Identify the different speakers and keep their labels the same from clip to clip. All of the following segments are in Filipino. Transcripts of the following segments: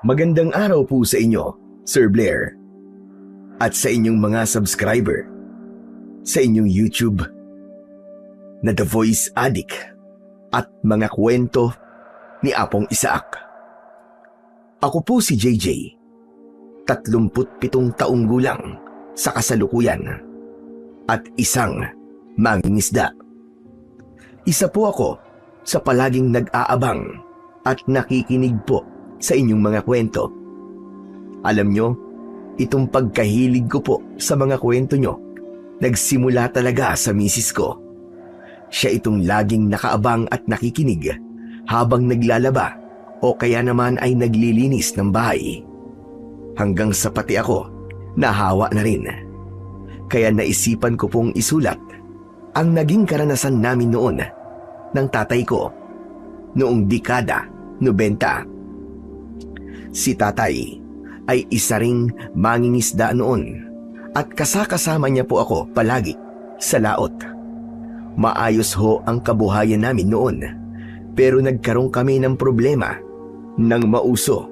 Speaker 1: Magandang araw po sa inyo, Sir Blair, at sa inyong mga subscriber sa inyong YouTube na The Voice Addict at mga kwento ni Apong Isaac. Ako po si JJ, 37 taong gulang sa kasalukuyan at isang mangingisda. Isa po ako sa palaging nag-aabang at nakikinig po sa inyong mga kwento. Alam nyo, itong pagkahilig ko po sa mga kwento nyo, nagsimula talaga sa misis ko. Siya itong laging nakaabang at nakikinig habang naglalaba o kaya naman ay naglilinis ng bahay. Hanggang sa pati ako, nahawa na rin. Kaya naisipan ko pong isulat ang naging karanasan namin noon ng tatay ko noong dekada 90. Si tatay ay isa ring mangingisda noon at kasama niya po ako palagi sa laot. Maayos ho ang kabuhayan namin noon, pero nagkaroon kami ng problema nang mauso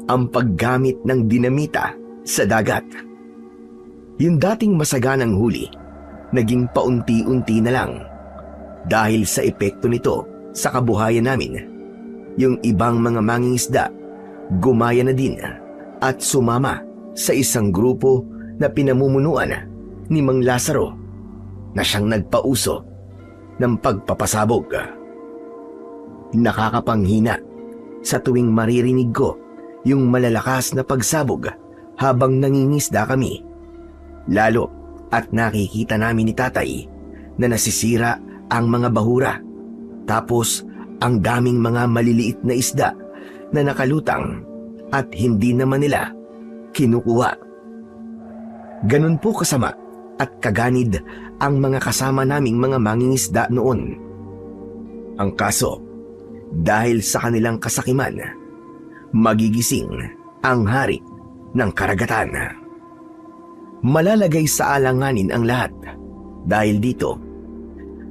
Speaker 1: ang paggamit ng dinamita sa dagat. Yung dating masaganang huli, naging paunti-unti na lang dahil sa epekto nito sa kabuhayan namin. Yung ibang mga mangingisda gumaya na din at sumama sa isang grupo na pinamumunuan ni Mang Lazaro na siyang nagpauso ng pagpapasabog. Nakakapanghina sa tuwing maririnig ko yung malalakas na pagsabog habang nangingisda kami. Lalo at nakikita namin ni tatay na nasisira ang mga bahura, tapos ang daming mga maliliit na isda na nakalutang at hindi naman nila kinukuha. Ganun po kasama at kaganid ang mga kasama naming mga mangingisda noon. Ang kaso, dahil sa kanilang kasakiman, magigising ang hari ng karagatan. Malalagay sa alanganin ang lahat dahil dito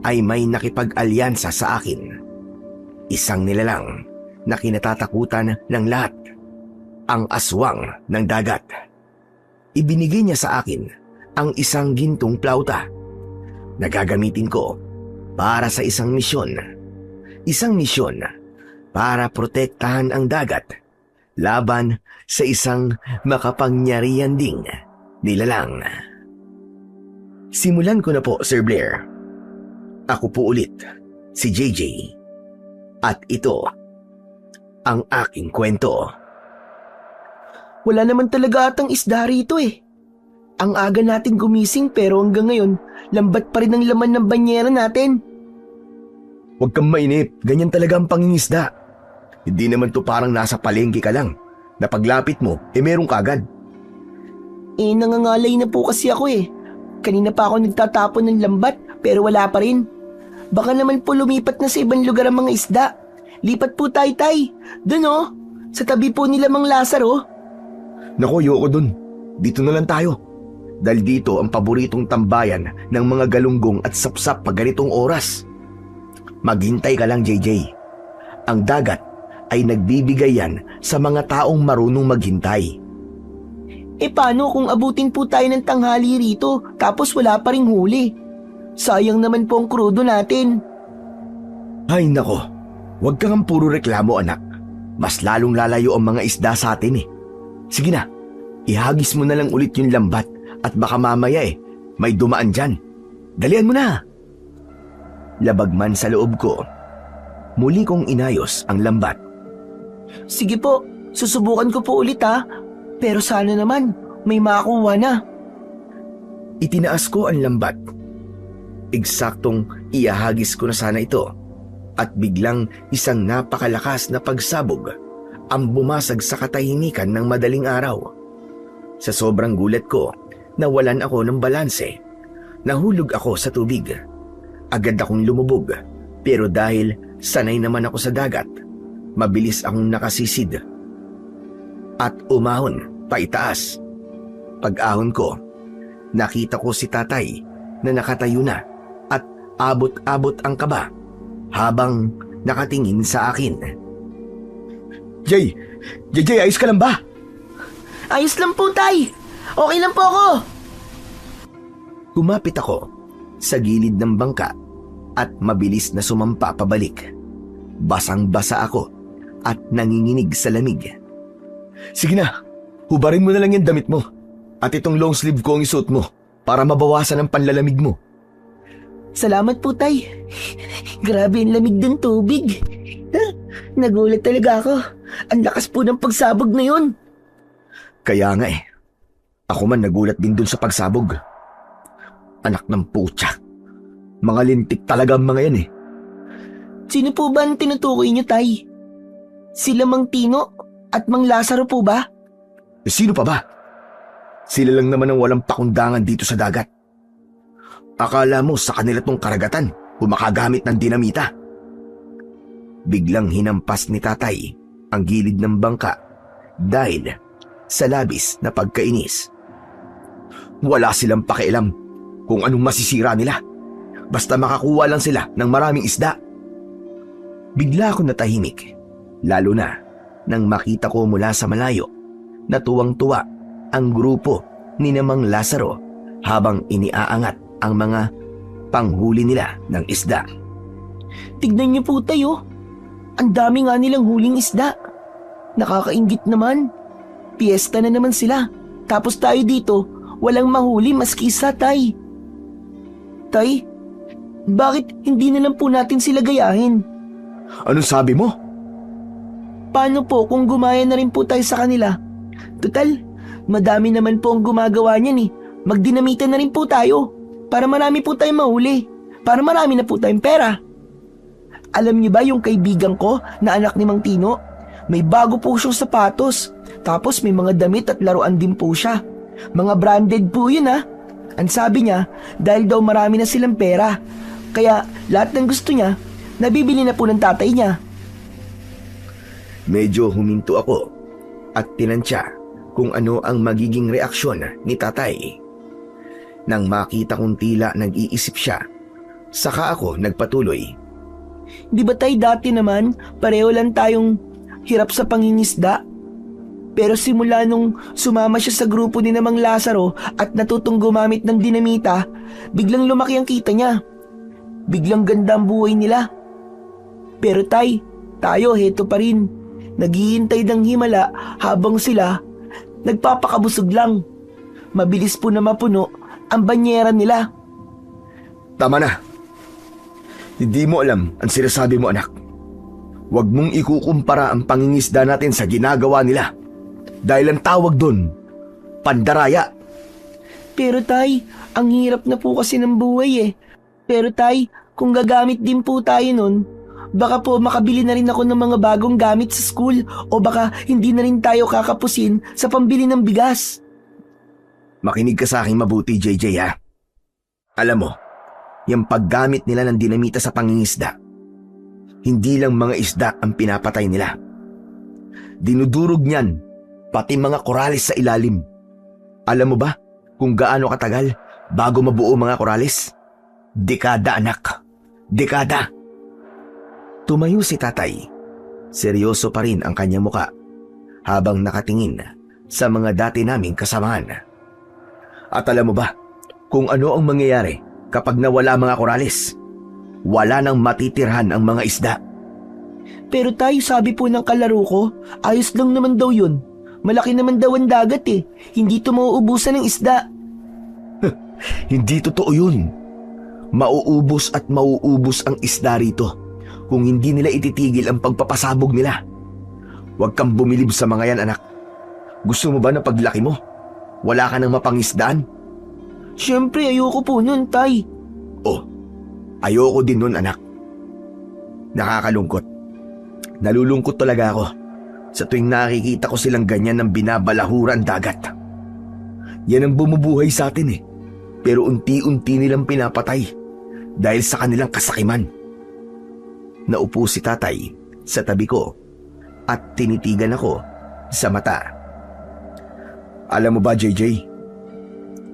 Speaker 1: ay may nakipag-alyansa sa akin. Isang nilalang na kinatatakutan ng lahat, ang aswang ng dagat. Ibinigay niya sa akin ang isang gintong plauta na gagamitin ko para sa isang misyon. Isang misyon para protektahan ang dagat laban sa isang makapangyarihan ding nilalang. Simulan ko na po, Sir Blair. Ako po ulit, si JJ. At ito ang aking kwento.
Speaker 2: Wala naman talaga atang isda rito eh. Ang aga natin gumising pero hanggang ngayon, lambat pa rin ang laman ng banyera natin.
Speaker 1: Huwag kang mainip, ganyan talaga ang pangingisda. Hindi naman to parang nasa palengke ka lang. Na paglapit mo, meron kagad.
Speaker 2: Nangangalay na po kasi ako eh. Kanina pa ako nagtatapon ng lambat pero wala pa rin. Baka naman po lumipat na sa ibang lugar ang mga isda. Lipat po tayo, tay. Doon oh, sa tabi po nila Mang Lazaro.
Speaker 1: Naku, yoko dun. Dito na lang tayo. Dahil dito ang paboritong tambayan ng mga galunggong at sapsap pag ganitong oras. Maghintay ka lang, JJ. Ang dagat ay nagbibigay yan sa mga taong marunong maghintay.
Speaker 2: Paano kung abutin po tayo ng tanghali rito tapos wala pa ring huli? Sayang naman po ang krudo natin.
Speaker 1: Ay nako, huwag kang puro reklamo anak. Mas lalong lalayo ang mga isda sa atin eh. Sige na, ihagis mo na lang ulit yung lambat at baka mamaya may dumaan dyan. Dalian mo na. Labag man sa loob ko, muli kong inayos ang lambat.
Speaker 2: Sige po, susubukan ko po ulit ha. Pero sana naman may makuha na.
Speaker 1: Itinaas ko ang lambat. Eksaktong iahagis ko na sana ito at biglang isang napakalakas na pagsabog ang bumasag sa katahimikan ng madaling araw. Sa sobrang gulat ko, nawalan ako ng balanse. Nahulog ako sa tubig. Agad akong lumubog, pero dahil sanay naman ako sa dagat, mabilis akong nakasisid at umahon paitaas. Pag-ahon ko, nakita ko si tatay na nakatayo na at abot-abot ang kaba habang nakatingin sa akin. Jay! JJ, ayos ka lang ba?
Speaker 2: Ayos lang po, Tay. Okay lang po ako.
Speaker 1: Kumapit ako sa gilid ng bangka at mabilis na sumampa pabalik. Basang-basa ako at nanginginig sa lamig. Sige na, hubarin mo na lang yung damit mo at itong long sleeve ko ang isuot mo para mabawasan ang panlalamig mo.
Speaker 2: Salamat po, Tay. Grabe ang lamig ng tubig. Nagulat talaga ako. Ang lakas po ng pagsabog na yun.
Speaker 1: Kaya nga ako man nagulat din dun sa pagsabog. Anak ng putya. Mga lintik talaga ang mga yan
Speaker 2: Sino po ba ang tinutukoy niyo, Tay? Sila Mang Tino at Mang Lazaro po ba?
Speaker 1: Sino pa ba? Sila lang naman ang walang pakundangan dito sa dagat. Akala mo sa kanila tong karagatan kung makagamit ng dinamita. Biglang hinampas ni tatay ang gilid ng bangka dahil sa labis na pagkainis. Wala silang pakialam kung anong masisira nila. Basta makakuha lang sila ng maraming isda. Bigla ako natahimik, lalo na nang makita ko mula sa malayo na tuwang-tuwa ang grupo ni Mang Lazaro habang iniaangat ang mga panghuli nila ng isda.
Speaker 2: Tignan niyo po, Tayo. Ang dami nga nilang huling isda. Nakakainggit naman. Piyesta na naman sila. Tapos tayo dito, walang mahuli maski isa, Tay. Tay, bakit hindi na lang po natin sila gayahin?
Speaker 1: Anong sabi mo?
Speaker 2: Paano po kung gumaya na rin po tayo sa kanila? Total, madami naman po ang gumagawa niyan Magdinamita na rin po tayo para marami po tayong mahuli. Para marami na po tayong pera. Alam niyo ba yung kaibigan ko na anak ni Mang Tino? May bago po siyang sapatos. Tapos may mga damit at laruan din po siya. Mga branded po yun Ang sabi niya, dahil daw marami na silang pera. Kaya lahat ng gusto niya, nabibili na po ng tatay niya.
Speaker 1: Medyo huminto ako at tinansya kung ano ang magiging reaksyon ni tatay. Nang makita kong tila nag-iisip siya, saka ako nagpatuloy.
Speaker 2: Di ba Tay, dati naman pareho lang tayong hirap sa pangingisda? Pero simula nung sumama siya sa grupo ni Mang Lazaro at natutong gumamit ng dinamita, biglang lumaki ang kita niya. Biglang ganda ang buhay nila. Pero Tay, tayo heto pa rin. Naghihintay ng himala habang sila nagpapakabusog lang. Mabilis po na mapuno ang banyera nila.
Speaker 1: Tama na. Hindi mo alam ang sinasabi mo, anak. Huwag mong ikukumpara ang pangingisda natin sa ginagawa nila. Dahil ang tawag doon, pandaraya.
Speaker 2: Pero Tay, ang hirap na po kasi ng buhay Pero Tay, kung gagamit din po tayo nun, baka po makabili na rin ako ng mga bagong gamit sa school o baka hindi na rin tayo kakapusin sa pambili ng bigas.
Speaker 1: Makinig ka sa akin mabuti, JJ Alam mo, yung paggamit nila ng dinamita sa pangingisda, hindi lang mga isda ang pinapatay nila. Dinudurog niyan pati mga koralis sa ilalim. Alam mo ba kung gaano katagal bago mabuo mga koralis? Dekada, anak. Dekada. Tumayo si tatay. Seryoso pa rin ang kanyang muka habang nakatingin sa mga dati naming kasamahan. At alam mo ba kung ano ang mangyayari kapag nawala mga koralis? Wala nang matitirhan ang mga isda.
Speaker 2: Pero Tay, sabi po ng kalaro ko, ayos lang naman daw yun. Malaki naman daw ang dagat Hindi ito mauubusan ng isda.
Speaker 1: Hindi totoo yun. Mauubos at mauubos ang isda rito kung hindi nila ititigil ang pagpapasabog nila. Huwag kang bumilib sa mga yan, anak. Gusto mo ba na paglaki mo, wala ka nang mapangisdaan?
Speaker 2: Siyempre, ayoko po nun, Tay.
Speaker 1: Oh, ayoko din nun, anak. Nakakalungkot. Nalulungkot talaga ako sa tuwing nakikita ko silang ganyan ng binabalahuran dagat. Yan ang bumubuhay sa atin pero unti-unti nilang pinapatay dahil sa kanilang kasakiman. Naupo si tatay sa tabi ko at tinitigan ako sa mata. Alam mo ba, JJ,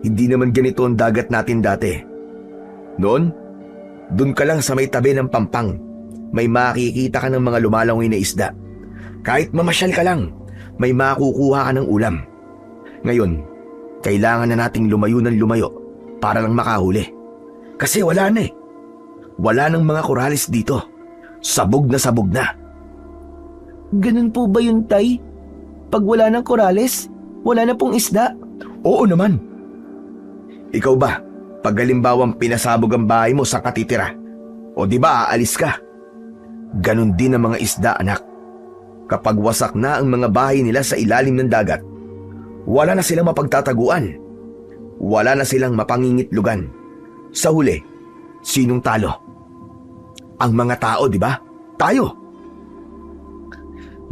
Speaker 1: hindi naman ganito ang dagat natin dati. Noon, dun ka lang sa may tabi ng pampang, may makikita ka ng mga lumalangoy na isda. Kahit mamasyal ka lang, may makukuha ka ng ulam. Ngayon, kailangan na nating lumayo ng lumayo para lang makahuli. Kasi wala na eh. Wala nang mga koralis dito. Sabog na.
Speaker 2: Ganun po ba yun, Tay? Pag wala ng korales, wala na pong isda?
Speaker 1: Oo naman. Ikaw ba, pag halimbawang pinasabog ang bahay mo sa katitira, o di ba aalis ka? Ganon din ang mga isda, anak. Kapag wasak na ang mga bahay nila sa ilalim ng dagat, wala na silang mapagtataguan. Wala na silang mapangingitlugan. Sa huli, sinong talo? Ang mga tao, di ba? Tayo.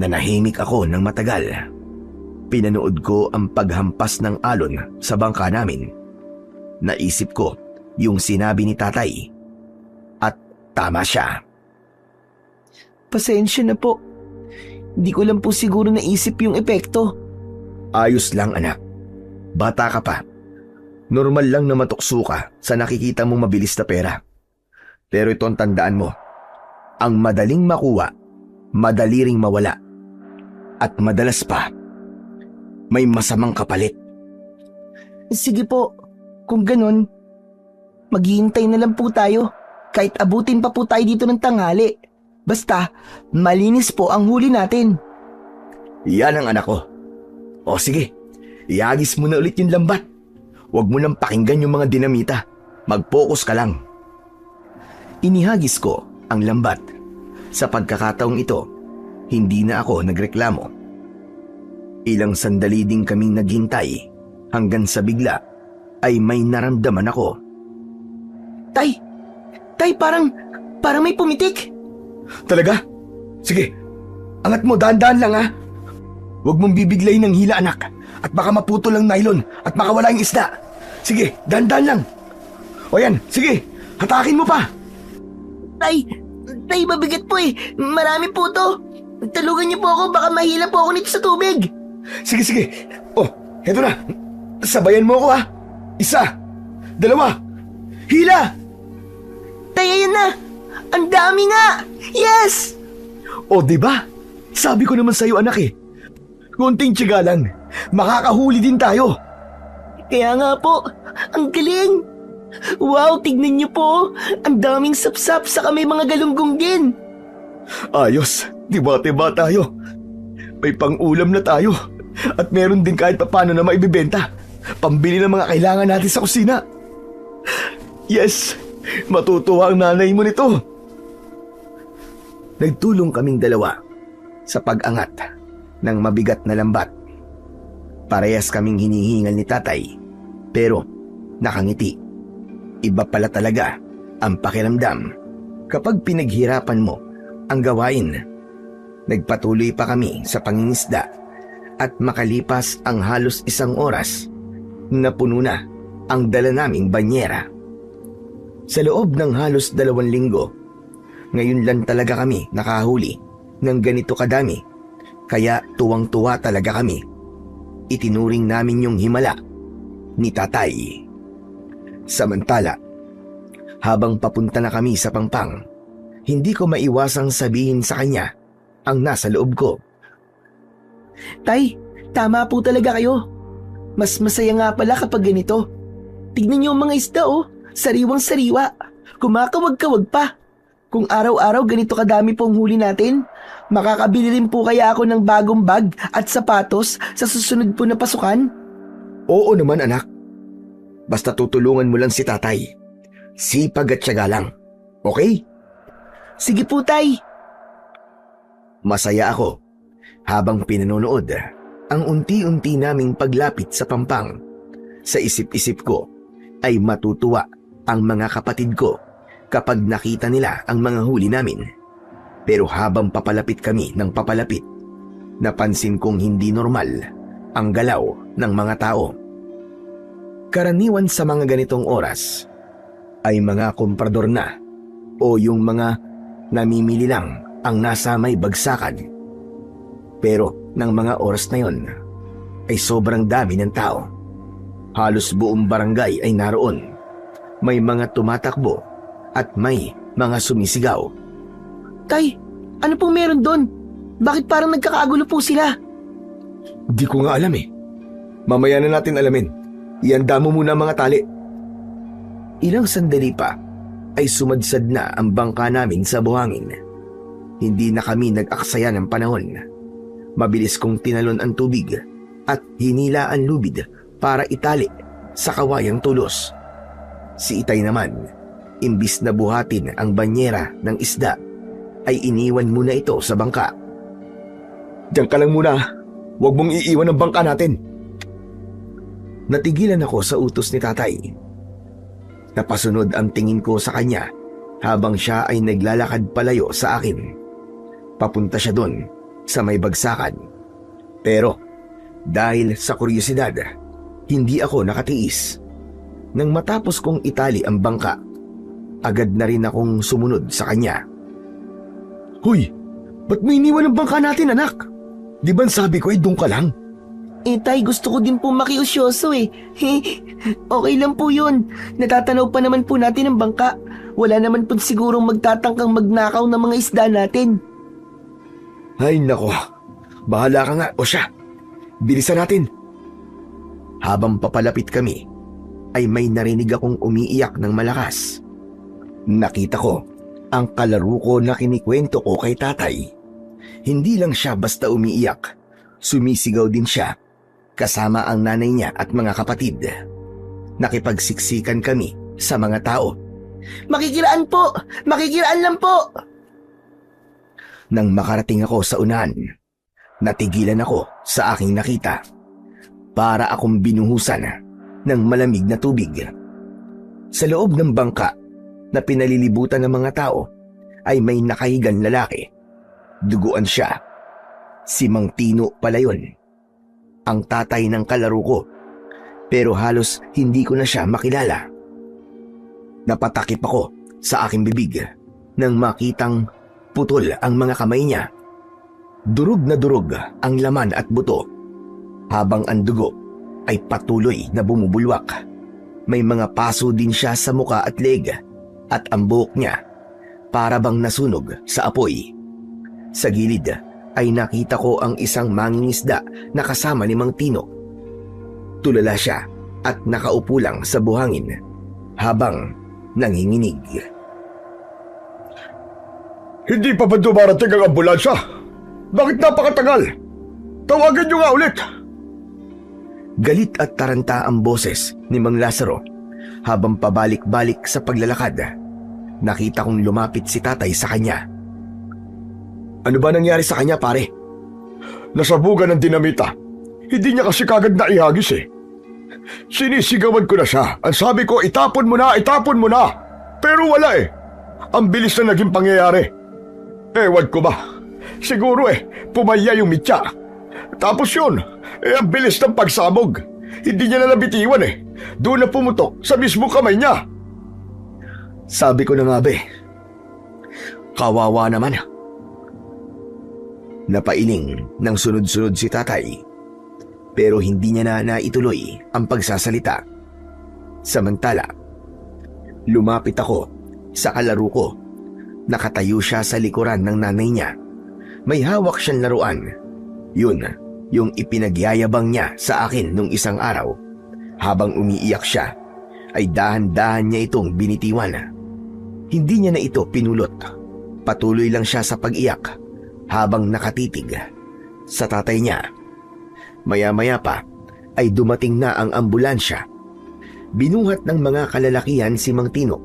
Speaker 1: Nanahimik ako ng matagal. Pinanood ko ang paghampas ng alon sa bangka namin. Naisip ko yung sinabi ni tatay. At tama siya.
Speaker 2: Pasensya na po. Di ko lang po siguro naisip yung epekto.
Speaker 1: Ayos lang, anak. Bata ka pa. Normal lang na matukso ka sa nakikita mong mabilis na pera. Pero ito ang tandaan mo. Ang madaling makuha, madali ring mawala. At madalas pa, may masamang kapalit.
Speaker 2: Sige po, kung ganun, maghihintay na lang po tayo. Kahit abutin pa po tayo dito ng tanghali. Basta, malinis po ang huli natin.
Speaker 1: Yan ang anak ko. O sige, iagis mo na ulit yung lambat. Huwag mo nang pakinggan yung mga dinamita. Mag-focus ka lang. Inihagis ko ang lambat. Sa pagkakataong ito, hindi na ako nagreklamo. Ilang sandali din kaming naghintay hanggang sa bigla ay may naramdaman ako.
Speaker 2: Tay, parang may pumitik.
Speaker 1: Talaga? Sige, angat mo, dahan-dahan lang ha. Huwag mong bibiglayin ng hila, anak. At baka maputol ang nylon at makawala yung isda. Sige, dahan-dahan lang. O yan, sige, hatakin mo pa.
Speaker 2: Tay, mabigat po eh. Marami po to. Talugan niyo po ako, baka mahila po ako nito sa tubig.
Speaker 1: Sige. Oh, heto na. Sabayan mo ako ha. 1, 2, hila!
Speaker 2: Tay, ayan na. Ang dami nga. Yes!
Speaker 1: O diba? Sabi ko naman sa'yo, anak eh. Konting tiyaga lang. Makakahuli din tayo.
Speaker 2: Kaya nga po, ang galing. Wow, tignan niyo po. Ang daming sapsap saka may mga galunggong din.
Speaker 1: Ayos, diba tayo. May pang-ulam na tayo. At meron din kahit papano na maibibenta. Pambili ng mga kailangan natin sa kusina. Yes, matutuwa ang nanay mo nito. Nagtulong kaming dalawa sa pag-angat ng mabigat na lambat. Parehas kaming hinihingal ni tatay, pero nakangiti. Iba pala talaga ang pakiramdam kapag pinaghirapan mo ang gawain. Nagpatuloy pa kami sa pangingisda at makalipas ang halos 1 oras, napuno na ang dala naming banyera. Sa loob ng halos 2 linggo, ngayon lang talaga kami nakahuli ng ganito kadami, kaya tuwang-tuwa talaga kami. Itinuring namin yung himala ni tatay. Samantala, habang papunta na kami sa Pangpang, hindi ko maiwasang sabihin sa kanya ang nasa loob ko.
Speaker 2: Tay, tama po talaga kayo. Mas masaya nga pala kapag ganito. Tignan niyo ang mga isda oh, sariwang-sariwa. Kumakawag-kawag pa. Kung araw-araw ganito kadami pong huli natin, makakabili rin po kaya ako ng bagong bag at sapatos sa susunod po na pasukan?
Speaker 1: Oo naman, anak. Basta tutulungan mo lang si tatay. Sipag at tiyaga lang. Okay?
Speaker 2: Sige po, tay.
Speaker 1: Masaya ako habang pinanonood ang unti-unti naming paglapit sa Pampang. Sa isip-isip ko ay matutuwa ang mga kapatid ko kapag nakita nila ang mga huli namin. Pero habang papalapit kami ng papalapit, napansin kong hindi normal ang galaw ng mga tao. Karaniwan sa mga ganitong oras ay mga komprador na o yung mga namimili lang ang nasa may bagsakan. Pero ng mga oras na yon ay sobrang dami ng tao. Halos buong barangay ay naroon. May mga tumatakbo at may mga sumisigaw.
Speaker 2: Tay, ano pong meron doon? Bakit parang nagkakagulo po sila?
Speaker 1: Di ko nga alam eh. Mamaya na natin alamin. Ihanda mo muna ang mga tali. Ilang sandali pa ay sumadsad na ang bangka namin sa buhangin. Hindi na kami nag-aksaya ng panahon. Mabilis kong tinalon ang tubig at hinila ang lubid para itali sa kawayang tulos. Si Itay naman, imbis na buhatin ang banyera ng isda, ay iniwan muna ito sa bangka. Diyan ka lang muna. Huwag mong iiwan ang bangka natin. Natigilan ako sa utos ni tatay. Napasunod ang tingin ko sa kanya habang siya ay naglalakad palayo sa akin. Papunta siya doon sa may bagsakan. Pero dahil sa kuryosidad, hindi ako nakatiis. Nang matapos kong itali ang bangka, agad na rin akong sumunod sa kanya. Hoy, ba't mo iniwan ang bangka natin, anak? Di ba sabi ko ay doon ka lang?
Speaker 2: Tay, gusto ko din po makiusyoso eh. Okay lang po yun. Natatanaw pa naman po natin ang bangka. Wala naman po sigurong magtatangkang magnakaw ng mga isda natin.
Speaker 1: Ay nako, bahala ka nga o siya. Bilisan natin. Habang papalapit kami, ay may narinig akong umiiyak ng malakas. Nakita ko ang kalaro ko na kinikwento ko kay tatay. Hindi lang siya basta umiiyak, sumisigaw din siya kasama ang nanay niya at mga kapatid. Nakipagsiksikan kami sa mga tao.
Speaker 2: Makikiraan po! Makikiraan lang po!
Speaker 1: Nang makarating ako sa unahan, natigilan ako sa aking nakita. Para akong binuhusan ng malamig na tubig. Sa loob ng bangka na pinalilibutan ng mga tao ay may nakahigang lalaki. Duguan siya. Si Mang Tino pala yun. Ang tatay ng kalaro ko. Pero halos hindi ko na siya makilala. Napatakip ako sa aking bibig nang makitang putol ang mga kamay niya. Durog na durog ang laman at buto, habang ang dugo ay patuloy na bumubulwak. May mga paso din siya sa muka at leg, at ang buhok niya para bang nasunog sa apoy. Sa gilid ay nakita ko ang isang mangingisda na kasama ni Mang Tino. Tulala siya at nakaupo lang sa buhangin habang nanginginig. Hindi pa ba dumarating ang ambulansya? Bakit napakatagal? Tawagan niyo nga ulit! Galit at taranta ang boses ni Mang Lazaro habang pabalik-balik sa paglalakad. Nakita kong lumapit si tatay sa kanya. Ano ba nangyari sa kanya, pare? Nasabugan ng dinamita. Hindi niya kasi kagad na ihagis eh. Sinisigawan ko na siya. Ang sabi ko, itapon mo na, itapon mo na. Pero wala eh. Ang bilis na naging pangyayari. Ewan ko ba? Siguro pumaya yung mitya. Tapos yun, ang bilis ng pagsabog. Hindi niya na nabitiwan eh. Doon na pumutok sa mismo kamay niya. Sabi ko na nga be. Kawawa naman. Napailing ng sunod-sunod si tatay. Pero hindi niya na naituloy ang pagsasalita. Samantala, lumapit ako sa kalaro ko. Nakatayo siya sa likuran ng nanay niya. May hawak siyang laruan. Yun, yung ipinagyayabang niya sa akin nung isang araw. Habang umiiyak siya, ay dahan-dahan niya itong binitiwan. Hindi niya na ito pinulot. Patuloy lang siya sa pag-iyak habang nakatitig sa tatay niya. Maya-maya pa ay dumating na ang ambulansya. Binuhat ng mga kalalakihan si Mang Tino.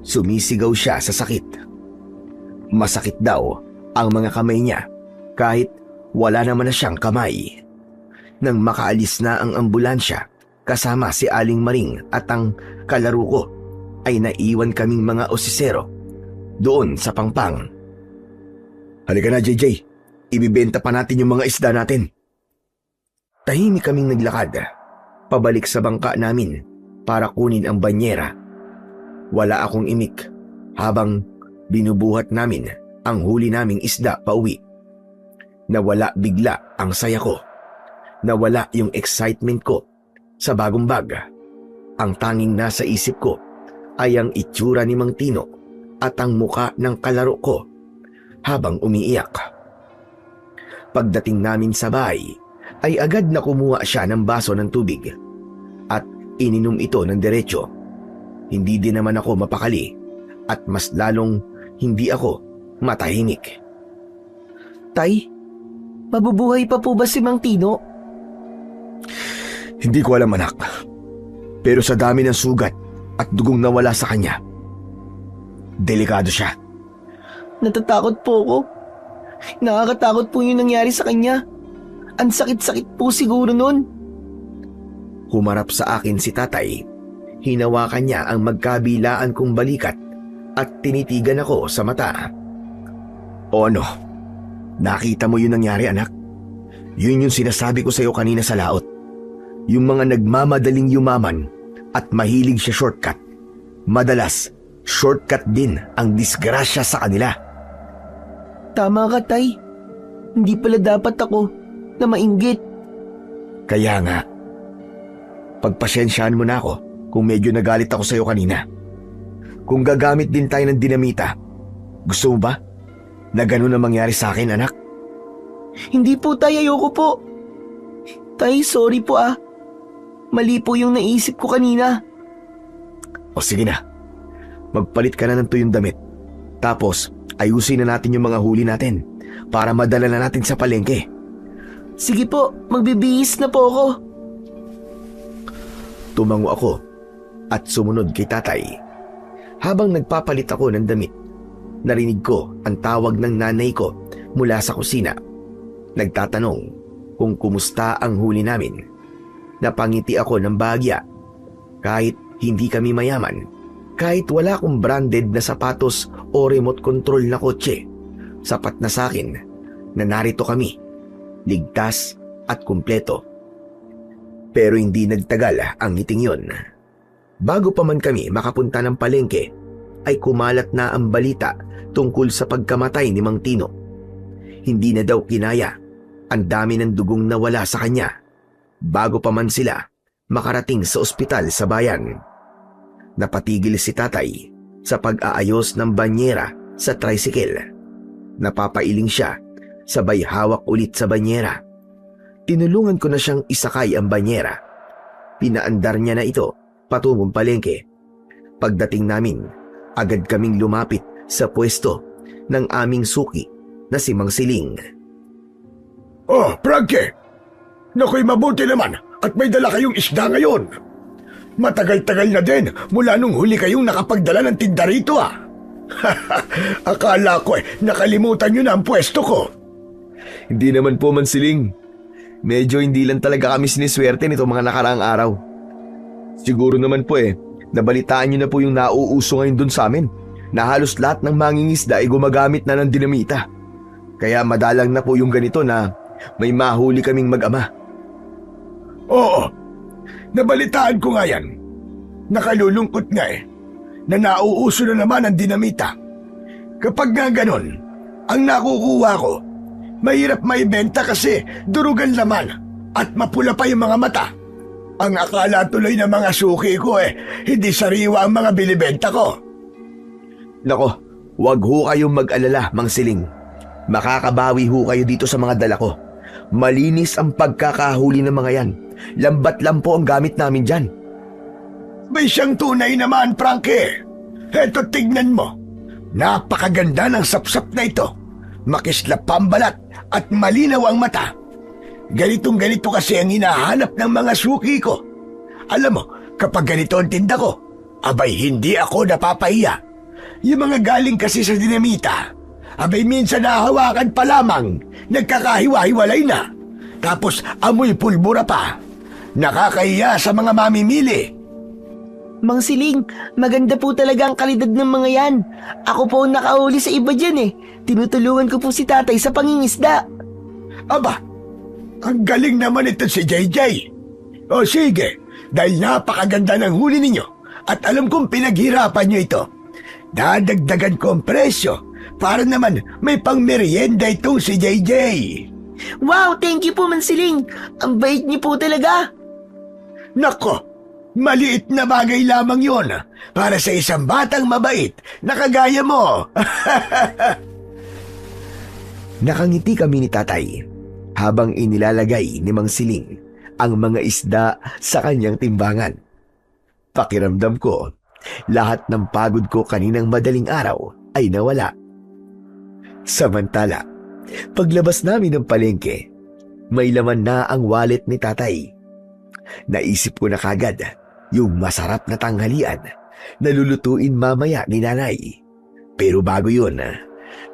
Speaker 1: Sumisigaw siya sa sakit. Masakit daw ang mga kamay niya kahit wala naman na siyang kamay. Nang makaalis na ang ambulansya kasama si Aling Maring at ang kalaro ko, ay naiwan kaming mga osisero doon sa Pangpang. Halika na, JJ. Ibibenta pa natin yung mga isda natin. Tahimik kaming naglakad pabalik sa bangka namin para kunin ang banyera. Wala akong imik habang binubuhat namin ang huli naming isda pauwi. Nawala bigla ang saya ko. Nawala yung excitement ko sa bagong bag. Ang tanging nasa isip ko ay ang itsura ni Mang Tino at ang muka ng kalaro ko habang umiiyak. Pagdating namin sa bahay, ay agad na kumuha siya ng baso ng tubig at ininom ito ng diretsyo. Hindi din naman ako mapakali at mas lalong hindi ako matahimik.
Speaker 2: Tay, mabubuhay pa po ba si Mang Tino?
Speaker 1: Hindi ko alam, anak. Pero sa dami ng sugat at dugong nawala sa kanya, delikado siya.
Speaker 2: Natatakot po ako. Nakakatakot po yung nangyari sa kanya. Ang sakit-sakit po siguro nun.
Speaker 1: Humarap sa akin si tatay. Hinawakan niya ang magkabilaan kong balikat at tinitigan ako sa mata. O ano? Nakita mo yun nangyari, anak? Yun yung sinasabi ko sa iyo kanina sa laot. Yung mga nagmamadaling yumaman at mahilig siya shortcut. Madalas, shortcut din ang disgrasya sa kanila.
Speaker 2: Tama ka, Tay. Hindi pala dapat ako na mainggit.
Speaker 1: Kaya nga, pagpasyensyahan mo na ako kung medyo nagalit ako sa iyo kanina. Kung gagamit din tayo ng dinamita, gusto mo ba na ganun ang mangyari sa akin, anak?
Speaker 2: Hindi po, Tay. Ayoko po. Tay, sorry po ah. Mali po yung naisip ko kanina.
Speaker 1: O sige na, magpalit ka na ng tuyong damit. Tapos, ayusin na natin yung mga huli natin para madala na natin sa palengke.
Speaker 2: Sige po, magbibihis na po ako.
Speaker 1: Tumango ako at sumunod kay tatay. Habang nagpapalit ako ng damit, narinig ko ang tawag ng nanay ko mula sa kusina. Nagtatanong kung kumusta ang huli namin. Napangiti ako ng bahagya. Kahit hindi kami mayaman, kahit wala akong branded na sapatos o remote control na kotse, sapat na sa akin na narito kami, ligtas at kumpleto. Pero hindi nagtagal ang ngiting yon. Bago pa man kami makapunta ng palengke, ay kumalat na ang balita tungkol sa pagkamatay ni Mang Tino. Hindi na daw kinaya, ang dami ng dugong nawala sa kanya, bago pa man sila makarating sa ospital sa bayan. Napatigil si tatay sa pag-aayos ng banyera sa tricycle. Napapailing siya, sabay hawak ulit sa banyera. Tinulungan ko na siyang isakay ang banyera. Pinaandar niya na ito patungong palengke. Pagdating namin, agad kaming lumapit sa pwesto ng aming suki na si Mang Siling.
Speaker 3: Oh, Frankie! Nakoy, mabuti naman at may dala kayong isda ngayon. Matagal-tagal na din mula nung huli kayong nakapagdala ng tinda rito ah. Akala ko nakalimutan nyo na ang pwesto ko.
Speaker 1: Hindi naman po, Mang Siling. Medyo hindi lang talaga kami siniswerte nito mga nakaraang araw. Siguro naman po nabalitaan nyo na po yung nauuso ngayon dun sa amin, na halos lahat ng mangingisda ay gumagamit na ng dinamita. Kaya madalang na po yung ganito na may mahuli kaming mag-ama.
Speaker 3: Oo, nabalitaan ko nga yan. Nakalulungkot nga na nauuso na naman ang dinamita. Kapag nga ganon, ang nakukuha ko, mahirap maibenta kasi durugan laman at mapula pa yung mga mata. Ang akala tuloy ng mga suki ko hindi sariwa ang mga binibenta ko.
Speaker 1: Nako, wag ho kayong mag-alala, Mang Siling. Makakabawi ho kayo dito sa mga dala ko. Malinis ang pagkakahuli ng mga yan. Lambat lang po ang gamit namin dyan.
Speaker 3: May siyang tunay naman, Frankie. Eto, tignan mo. Napakaganda ng sapsap na ito. Makislap pa ang balat at malinaw ang mata. Ganitong ganito kasi ang hinahanap ng mga suki ko. Alam mo, kapag ganito ang tinda ko, abay hindi ako napapahiya. Yung mga galing kasi sa dinamita, abay minsan nahawakan pa lamang, nagkakahiwa-hiwalay na. Tapos amoy pulbura pa. Nakakahiya sa mga mamimili.
Speaker 2: Mang Siling, maganda po talaga ang kalidad ng mga yan. Ako po ang nakauli sa iba dyan Tinutulungan ko po si tatay sa pangingisda.
Speaker 3: Aba, ang galing naman ito si JJ. O sige, dahil napakaganda ng huli ninyo at alam kong pinaghirapan nyo ito, dadagdagan ko ang presyo para naman may pangmerienda itong si JJ.
Speaker 2: Wow, thank you po, Mang Siling. Ang bait niyo po talaga.
Speaker 3: Nako, maliit na bagay lamang yon para sa isang batang mabait na kagaya mo.
Speaker 1: Nakangiti kami ni tatay habang inilalagay ni Mang Siling ang mga isda sa kanyang timbangan. Pakiramdam ko, lahat ng pagod ko kaninang madaling araw ay nawala. Samantala, paglabas namin ng palengke, may laman na ang wallet ni tatay. Naisip ko na kagad yung masarap na tanghalian na lulutuin mamaya ni nanay. Pero bago yun,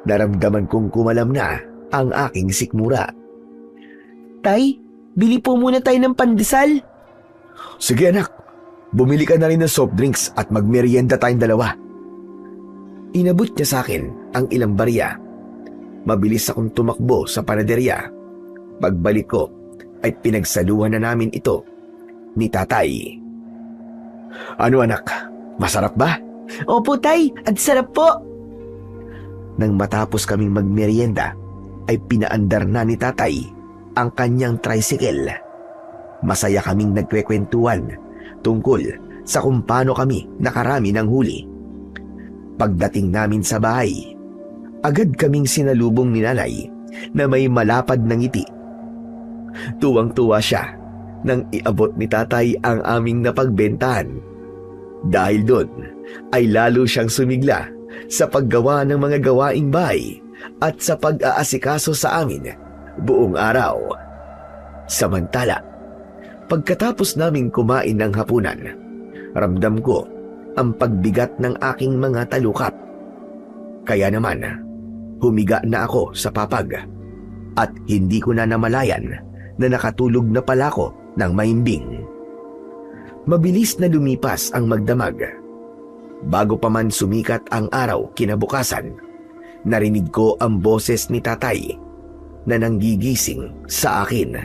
Speaker 1: naramdaman kong kumalam na ang aking sikmura.
Speaker 2: Tay, bili po muna tayo ng pandesal.
Speaker 1: Sige anak, bumili ka na rin ng soft drinks at magmerienda tayong dalawa. Inabot niya sa akin ang ilang barya. Mabilis akong tumakbo sa panaderya. Pagbalik ko ay pinagsaluhan na namin ito ni tatay. Ano anak, masarap ba?
Speaker 2: Opo tay, at sarap po.
Speaker 1: Nang matapos kaming magmerienda, ay pinaandar na ni tatay ang kanyang tricycle. Masaya kaming nagkwekwentuhan tungkol sa kung paano kami nakarami ng huli. Pagdating namin sa bahay, agad kaming sinalubong ni nanay na may malapad na ngiti. Tuwang-tuwa siya nang iabot ni tatay ang aming napagbentahan. Dahil doon ay lalo siyang sumigla sa paggawa ng mga gawaing bahay at sa pag-aasikaso sa amin buong araw. Samantala, pagkatapos naming kumain ng hapunan, ramdam ko ang pagbigat ng aking mga talukap. Kaya naman, humiga na ako sa papag at hindi ko na namalayan na nakatulog na pala ako ng maimbing. Mabilis na lumipas ang magdamag. Bago pa man sumikat ang araw kinabukasan, narinig ko ang boses ni tatay na nanggigising sa akin.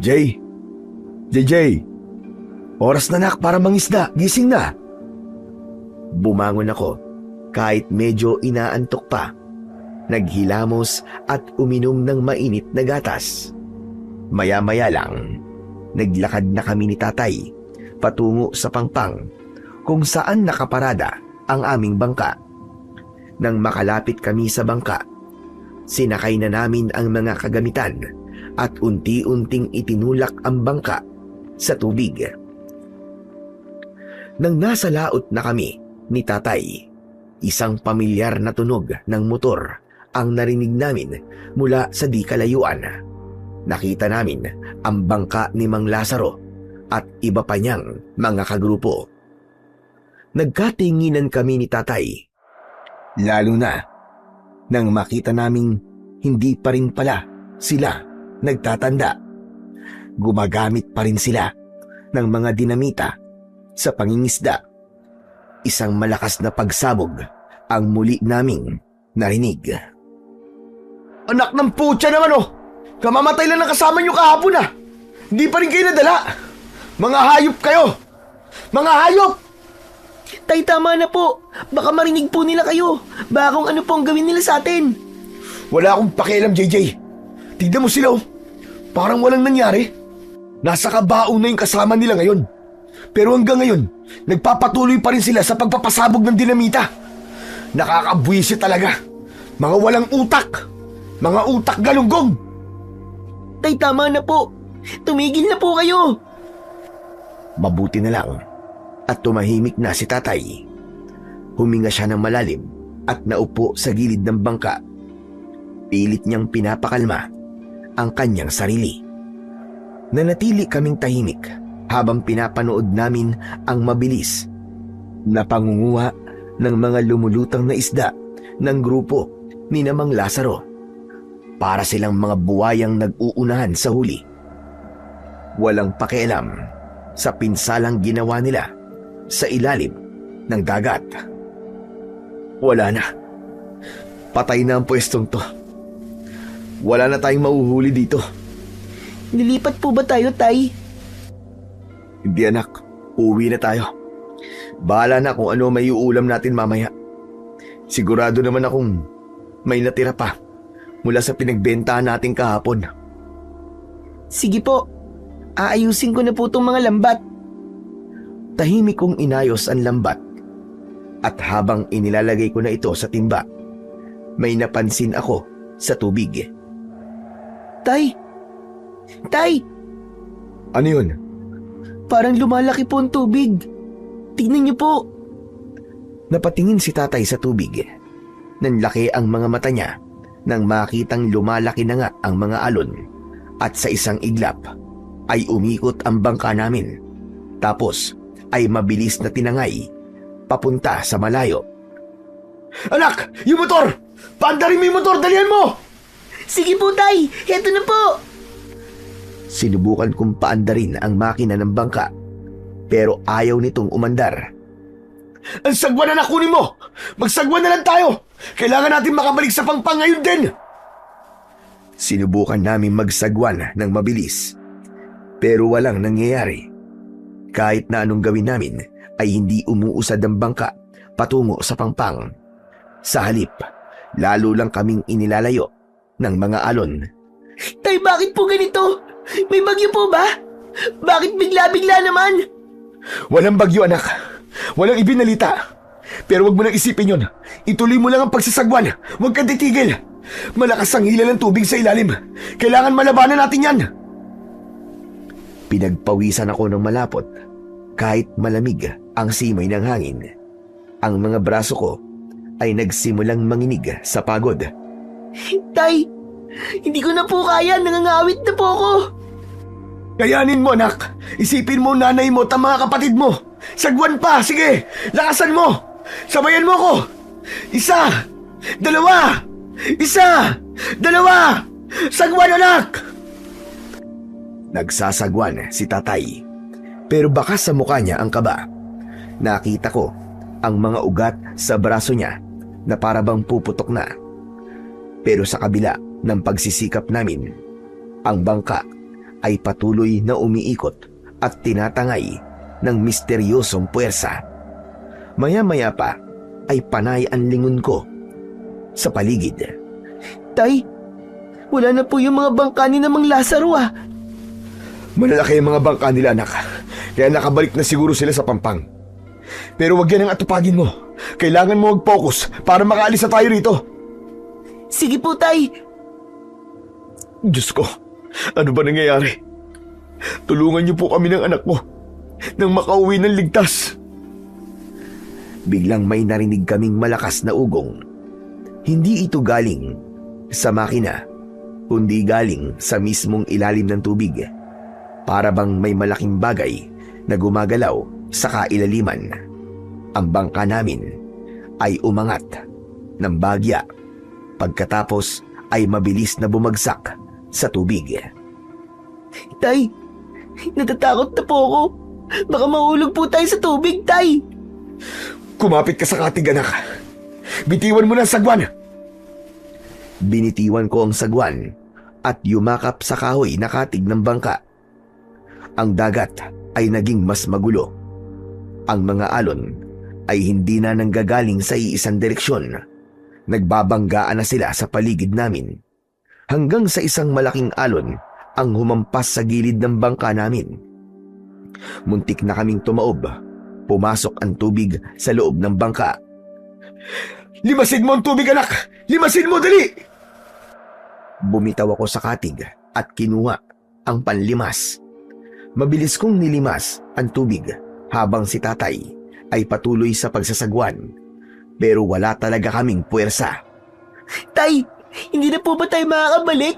Speaker 1: JJ, oras na nak para mangisda, gising na. Bumangon ako kahit medyo inaantok pa. Naghilamos at uminom ng mainit na gatas. Maya-maya lang, naglakad na kami ni tatay patungo sa pangpang kung saan nakaparada ang aming bangka. Nang makalapit kami sa bangka, sinakay na namin ang mga kagamitan at unti-unting itinulak ang bangka sa tubig. Nang nasa laot na kami ni tatay, isang pamilyar na tunog ng motor ang narinig namin mula sa di kalayuan. Nakita namin ang bangka ni Mang Lazaro at iba pa niyang mga kagrupo. Nagkatinginan kami ni tatay, lalo na nang makita naming hindi pa rin pala sila nagtatanda. Gumagamit pa rin sila ng mga dinamita sa pangingisda. Isang malakas na pagsabog ang muli naming narinig. Anak ng putya naman oh! Kamamatay lang ng kasama niyo kahapon ah! Hindi pa rin kayo nadala! Mga hayop kayo! Mga hayop!
Speaker 2: Tay, tama na po. Baka marinig po nila kayo. Baka kung ano po ang gawin nila sa atin.
Speaker 3: Wala akong pakialam, JJ. Tignan mo sila oh. Parang walang nangyari. Nasa kabao na yung kasama nila ngayon. Pero hanggang ngayon, nagpapatuloy pa rin sila sa pagpapasabog ng dinamita. Nakakabwisit talaga. Mga walang utak. Mga utak galunggong.
Speaker 2: Tay, tama na po. Tumigil na po kayo.
Speaker 1: Mabuti na lang at tumahimik na si tatay. Huminga siya ng malalim at naupo sa gilid ng bangka. Pilit niyang pinapakalma ang kanyang sarili. Nanatili kaming tahimik habang pinapanood namin ang mabilis na pangunguha ng mga lumulutang na isda ng grupo ni Mang Lazaro. Para silang mga buwayang nag-uunahan sa huli. Walang pakialam sa pinsalang ginawa nila sa ilalim ng dagat. Wala na. Patay na ang pwestong to. Wala na tayong mauhuli dito.
Speaker 2: Nilipat po ba tayo, Tay?
Speaker 1: Hindi anak, uwi na tayo. Bahala na kung ano may uulam natin mamaya. Sigurado naman akong may natira pa mula sa pinagbentahan natin kahapon.
Speaker 2: Sige po. Aayusin ko na po itong mga lambat.
Speaker 1: Tahimik kong inayos ang lambat at habang inilalagay ko na ito sa timba, may napansin ako sa tubig.
Speaker 2: Tay! Tay!
Speaker 1: Ano yun?
Speaker 2: Parang lumalaki po ang tubig. Tingnan niyo po.
Speaker 1: Napatingin si tatay sa tubig. Nanlaki ang mga mata niya nang makitang lumalaki na nga ang mga alon at sa isang iglap ay umikot ang bangka namin. Tapos ay mabilis na tinangay papunta sa malayo. Anak! Yung motor! Paandarin mo yung motor! Dalihan mo!
Speaker 2: Sige po, Tay! Heto na po!
Speaker 1: Sinubukan kong paandarin ang makina ng bangka pero ayaw nitong umandar. Ang sagwan na nakunin mo! Magsagwan na lang tayo! Kailangan natin makabalik sa Pangpang ngayon din! Sinubukan namin magsagwan ng mabilis pero walang nangyayari. Kahit na anong gawin namin ay hindi umuusad ang bangka patungo sa Pangpang. Sa halip, lalo lang kaming inilalayo ng mga alon.
Speaker 2: Tay, bakit po ganito? May bagyo po ba? Bakit bigla-bigla naman?
Speaker 1: Walang bagyo, anak. Walang ibinalita. Pero wag mo nang isipin yon. Ituloy mo lang ang pagsasagwan. Huwag kang titigil. Malakas ang hila ng tubig sa ilalim. Kailangan malabanan natin yan. Pinagpawisan ako ng malapot kahit malamig ang simoy ng hangin. Ang mga braso ko ay nagsimulang manginig sa pagod.
Speaker 2: Tay, hindi ko na po kaya. Nangangawit na po ako.
Speaker 1: Kayanin mo, anak. Isipin mo nanay mo at ang mga kapatid mo. Sagwan pa, sige. Lakasan mo. Sabayan mo ko. 1, 2, 1, 2. Sagwan, anak! Nagsasagwan si tatay. Pero baka sa mukha niya ang kaba. Nakita ko ang mga ugat sa braso niya na parabang puputok na. Pero sa kabila ng pagsisikap namin, ang bangka ay patuloy na umiikot at tinatangay ng misteryosong puwersa. Maya-maya pa ay panay ang lingon ko sa paligid.
Speaker 2: Tay, wala na po yung mga bangka ni Namang Lazaro ah.
Speaker 1: Malalaki ang mga bangka nila, anak. Kaya nakabalik na siguro sila sa Pampang. Pero wag yan ang atupagin mo. Kailangan mo mag-focus para makaalis na tayo rito.
Speaker 2: Sige po, Tay.
Speaker 1: Diyos ko, ano ba nangyayari? Tulungan niyo po kami ng anak ko nang makauwi ng ligtas. Biglang may narinig kaming malakas na ugong. Hindi ito galing sa makina, kundi galing sa mismong ilalim ng tubig. Para bang may malaking bagay na gumagalaw sa kailaliman. Ang bangka namin ay umangat ng bagya. Pagkatapos ay mabilis na bumagsak sa tubig.
Speaker 2: Tay, natatakot na po ako. Baka mahulog po tayo sa tubig, Tay.
Speaker 1: Kumapit ka sa katig, anak. Bitiwan mo na ang sagwan. Binitiwan ko ang sagwan at yumakap sa kahoy na katig ng bangka. Ang dagat ay naging mas magulo. Ang mga alon ay hindi na nanggagaling sa iisang direksyon. Nagbabanggaan na sila sa paligid namin. Hanggang sa isang malaking alon ang humampas sa gilid ng bangka namin. Muntik na kaming tumaob. Pumasok ang tubig sa loob ng bangka. Limasin mo ang tubig, anak! Limasin mo, dali! Bumitaw ako sa katig at kinuha ang panlimas. Mabilis kong nilimas ang tubig habang si tatay ay patuloy sa pagsasagwan. Pero wala talaga kaming puwersa.
Speaker 2: Tay, hindi na po ba tayo makakabalik?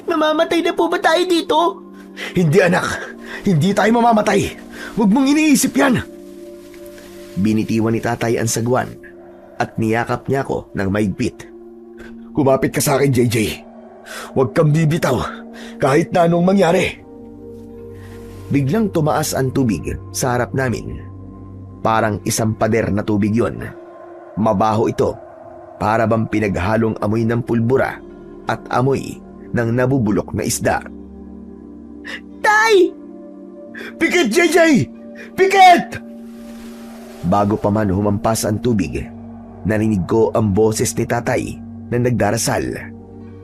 Speaker 2: Mamamatay na po ba tayo dito?
Speaker 1: Hindi, anak. Hindi tayo mamamatay. Huwag mong iniisip yan. Binitiwan ni tatay ang sagwan at niyakap niya ako ng maigpit. Kumapit ka sa akin, JJ. Huwag kang bibitaw kahit na anong mangyari. Biglang tumaas ang tubig sa harap namin. Parang isang pader na tubig yon. Mabaho ito, para bang pinaghalong amoy ng pulbura at amoy ng nabubulok na isda.
Speaker 2: Tay!
Speaker 1: Pikit, JJ! Pikit! Bago pa man humampas ang tubig, narinig ko ang boses ni tatay na nagdarasal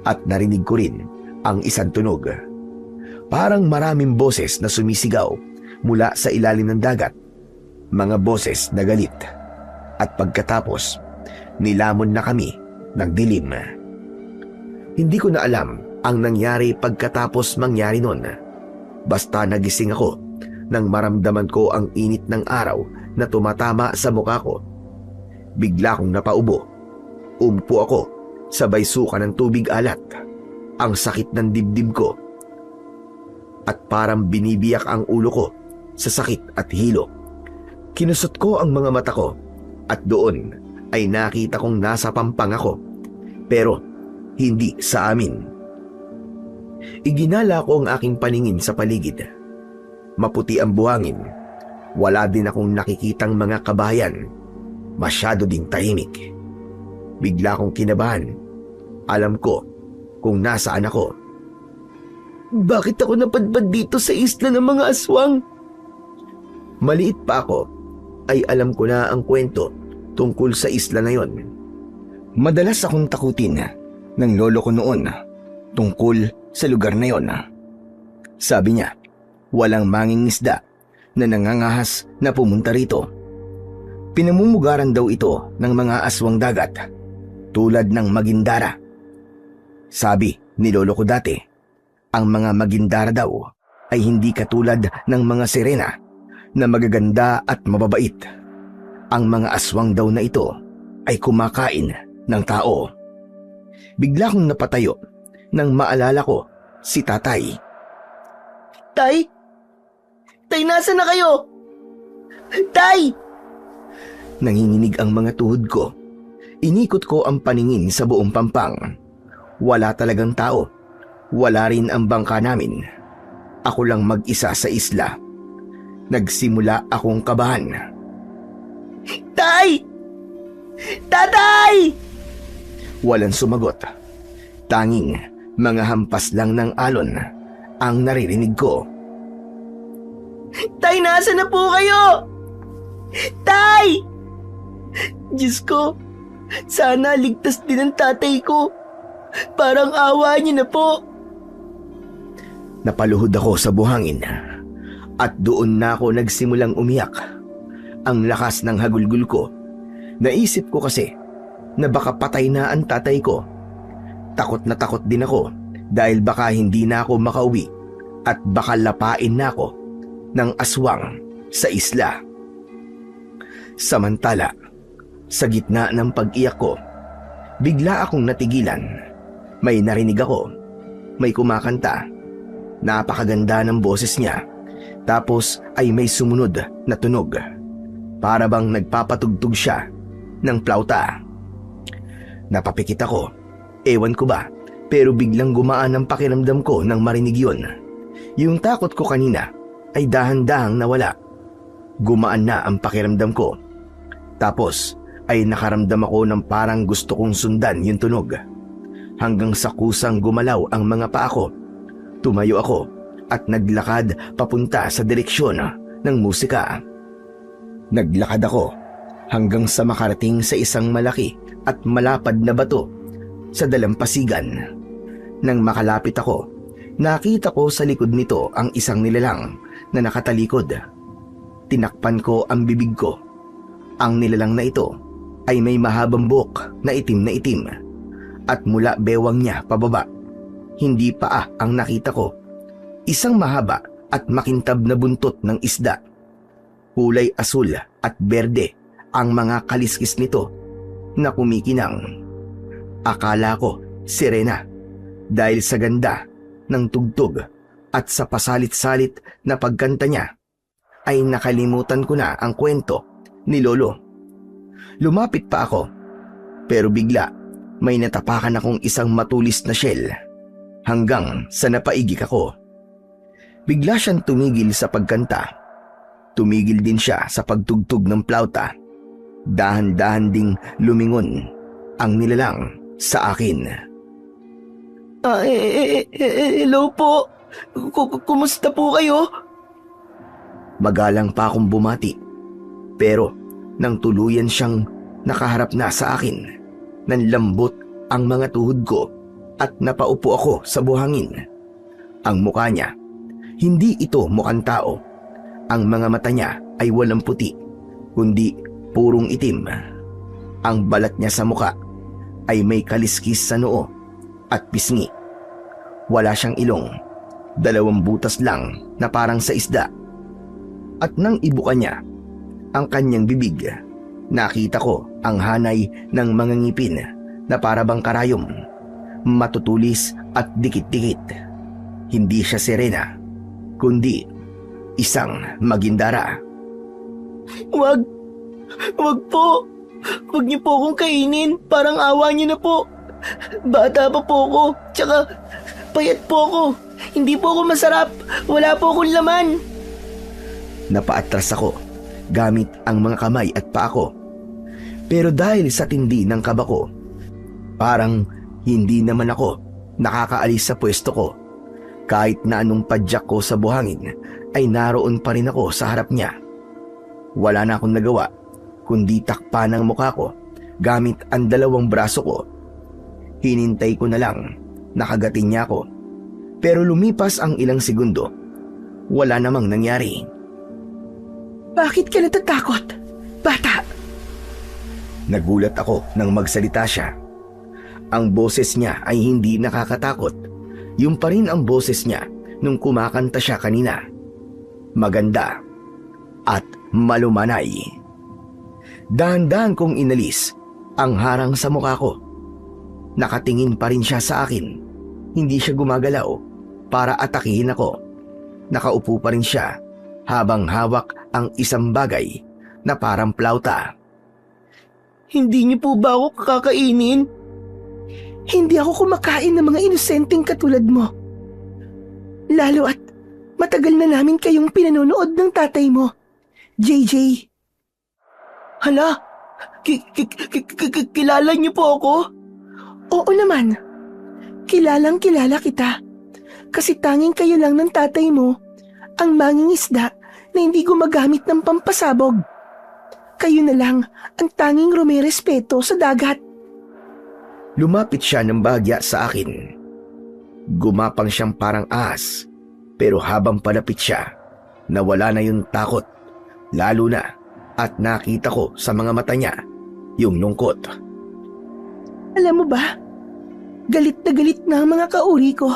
Speaker 1: at narinig ko rin ang isang tunog. Parang maraming boses na sumisigaw mula sa ilalim ng dagat. Mga boses na galit. At pagkatapos, nilamon na kami ng dilim. Hindi ko na alam ang nangyari pagkatapos mangyari nun. Basta nagising ako nang maramdaman ko ang init ng araw na tumatama sa mukha ko. Bigla kong napaubo. Umpo ako, sabay suka ng tubig alat. Ang sakit ng dibdib ko. At parang binibiyak ang ulo ko sa sakit at hilo. Kinusot ko ang mga mata ko at doon ay nakita kong nasa pampang ako. Pero hindi sa amin. Iginala ko ang aking paningin sa paligid. Maputi ang buhangin. Wala din akong nakikitang mga kabayan. Masyado ding tahimik. Bigla kong kinabahan. Alam ko kung nasaan ako.
Speaker 2: Bakit ako napadpad dito sa isla ng mga aswang?
Speaker 1: Maliit pa ako ay alam ko na ang kwento tungkol sa isla na yon. Madalas akong takutin ng lolo ko noon tungkol sa lugar na yon. Sabi niya, walang mangingisda na nangangahas na pumunta rito. Pinamumugaran daw ito ng mga aswang dagat tulad ng magindara. Sabi ni lolo ko dati, ang mga magindara daw ay hindi katulad ng mga sirena na magaganda at mababait. Ang mga aswang daw na ito ay kumakain ng tao. Bigla kong napatayo nang maalala ko si tatay.
Speaker 2: Tay? Tay, nasa na kayo? Tay!
Speaker 1: Nanginginig ang mga tuhod ko. Inikot ko ang paningin sa buong pampang. Wala talagang tao. Wala rin ang bangka namin. Ako lang mag-isa sa isla. Nagsimula akong kabahan.
Speaker 2: Tay! Tatay!
Speaker 1: Walang sumagot. Tanging mga hampas lang ng alon ang naririnig ko.
Speaker 2: Tay, nasa na po kayo? Tay! Diyos ko, sana ligtas din ang tatay ko. Parang awa niyo na po.
Speaker 1: Napaluhod ako sa buhangin at doon na ako nagsimulang umiyak. Ang lakas ng hagulgul ko. Naisip ko kasi na baka patay na ang tatay ko. Takot na takot din ako dahil baka hindi na ako makauwi at baka lapain na ako ng aswang sa isla. Samantala, sa gitna ng pag-iyak ko, bigla akong natigilan. May narinig ako. May kumakanta. Napakaganda ng boses niya. Tapos ay may sumunod na tunog. Para bang nagpapatugtog siya ng plauta. Napapikit ako. Ewan ko ba, pero biglang gumaan ang pakiramdam ko nang marinig yun. Yung takot ko kanina ay dahan-dahang nawala. Gumaan na ang pakiramdam ko. Tapos ay nakaramdam ako ng parang gusto kong sundan yung tunog. Hanggang sa kusang gumalaw ang mga paa ko. Tumayo ako at naglakad papunta sa direksyon ng musika. Naglakad ako hanggang sa makarating sa isang malaki at malapad na bato sa dalampasigan. Nang makalapit ako, nakita ko sa likod nito ang isang nilalang na nakatalikod. Tinakpan ko ang bibig ko. Ang nilalang na ito ay may mahabang buhok na itim at mula bewang niya pababa. Hindi paa ang nakita ko. Isang mahaba at makintab na buntot ng isda. Kulay asul at berde ang mga kaliskis nito na kumikinang. Akala ko sirena dahil sa ganda ng tugtog at sa pasalit-salit na pagkanta niya ay nakalimutan ko na ang kwento ni Lolo. Lumapit pa ako pero bigla may natapakan akong isang matulis na shell hanggang sa napaigik ako. Bigla siyang tumigil sa pagkanta. Tumigil din siya sa pagtugtog ng plauta. Dahan-dahan ding lumingon ang nilalang sa akin.
Speaker 2: Hello po. Kumusta po kayo?
Speaker 1: Magalang pa akong bumati. Pero nang tuluyan siyang nakaharap na sa akin, nanlambot ang mga tuhod ko at napaupo ako sa buhangin. Ang mukha niya, hindi ito mukhang tao. Ang mga mata niya ay walang puti, kundi purong itim. Ang balat niya sa mukha ay may kaliskis sa noo at pisngi. Wala siyang ilong, 2 butas lang na parang sa isda. At nang ibuka niya ang kanyang bibig, nakita ko ang hanay ng mga ngipin na para bang karayom, matutulis at dikit-dikit. Hindi siya sirena, kundi isang magindara.
Speaker 2: Wag po. Wag niyo po akong kainin. Parang awa niyo na po. Bata pa po ako. Tsaka payat po ako. Hindi po ako masarap. Wala po akong laman.
Speaker 1: Napaatras ako gamit ang mga kamay at paa ko. Pero dahil sa tindi ng kaba ko, parang hindi naman ako nakakaalis sa pwesto ko. Kahit na anong padyak ko sa buhangin ay naroon pa rin ako sa harap niya. Wala na akong nagawa kundi takpan ang mukha ko gamit ang 2 braso ko. Hinintay ko na lang nakagatin niya ako. Pero lumipas ang ilang segundo, wala namang nangyari.
Speaker 2: Bakit ka natatakot, bata?
Speaker 1: Nagulat ako nang magsalita siya. Ang boses niya ay hindi nakakatakot. Yung pa rin ang boses niya nung kumakanta siya kanina. Maganda at malumanay. Dahan-dahan kong inalis ang harang sa mukha ko. Nakatingin pa rin siya sa akin. Hindi siya gumagalaw para atakihin ako. Nakaupo pa rin siya habang hawak ang isang bagay na parang plauta.
Speaker 2: Hindi niyo po ba ako kakainin? Hindi ako kumakain ng mga inosenteng katulad mo. Lalo at matagal na namin kayong pinanonood ng tatay mo, JJ. Hala, kilala niyo po ako? Oo naman, kilala kita. Kasi tanging kayo lang ng tatay mo ang mangingisda na hindi gumagamit ng pampasabog. Kayo na lang ang tanging rumirespeto sa dagat.
Speaker 1: Lumapit siya ng bahagya sa akin. Gumapang siyang parang ahas, pero habang palapit siya, nawala na yung takot, lalo na at nakita ko sa mga mata niya yung lungkot.
Speaker 2: Alam mo ba, galit na galit na ang mga kauri ko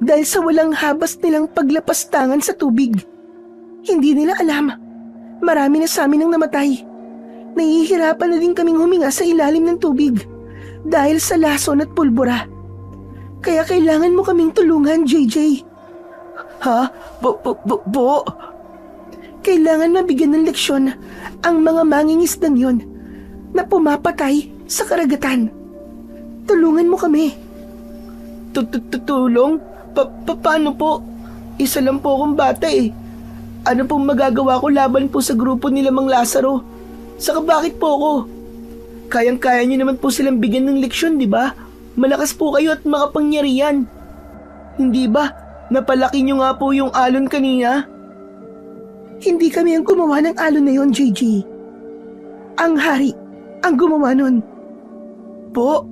Speaker 2: dahil sa walang habas nilang paglapastangan sa tubig. Hindi nila alam, marami na sa amin ang namatay. Nahihirapan na din kaming huminga sa ilalim ng tubig dahil sa lason at pulbura. Kaya kailangan mo kaming tulungan, JJ. Ha? Po? Kailangan mabigyan ng leksyon ang mga mangingisdang yon na pumapatay sa karagatan. Tulungan mo kami. Tutulong? Paano po? Isa lang po akong bata eh. Ano pong magagawa ko laban po sa grupo nila Mang Lazaro? Saka bakit po ako? Kayang-kaya niyo naman po silang bigyan ng leksyon, di ba? Malakas po kayo at makapangyarihan. Hindi ba? Napalaki niyo nga po yung alon kanina. Hindi kami ang gumawa ng alon na yon, JJ. Ang hari ang gumawa nun. Po?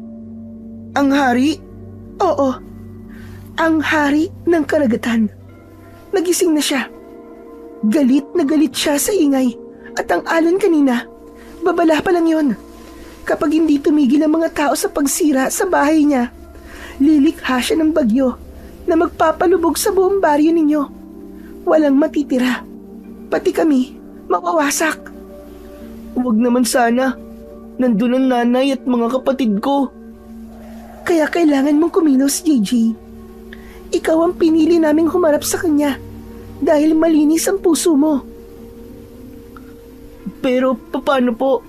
Speaker 2: Ang hari? Oo. Ang hari ng karagatan. Nagising na siya. Galit na galit siya sa ingay. At ang alon kanina, babala pa lang yon. Kapag hindi tumigil ang mga tao sa pagsira sa bahay niya, lilikha siya ng bagyo na magpapalubog sa buong baryo ninyo. Walang matitira. Pati kami, mawawasak. Huwag naman sana. Nandun ang nanay at mga kapatid ko. Kaya kailangan mong kumilos, JJ. Ikaw ang pinili naming humarap sa kanya dahil malinis ang puso mo. Pero paano po?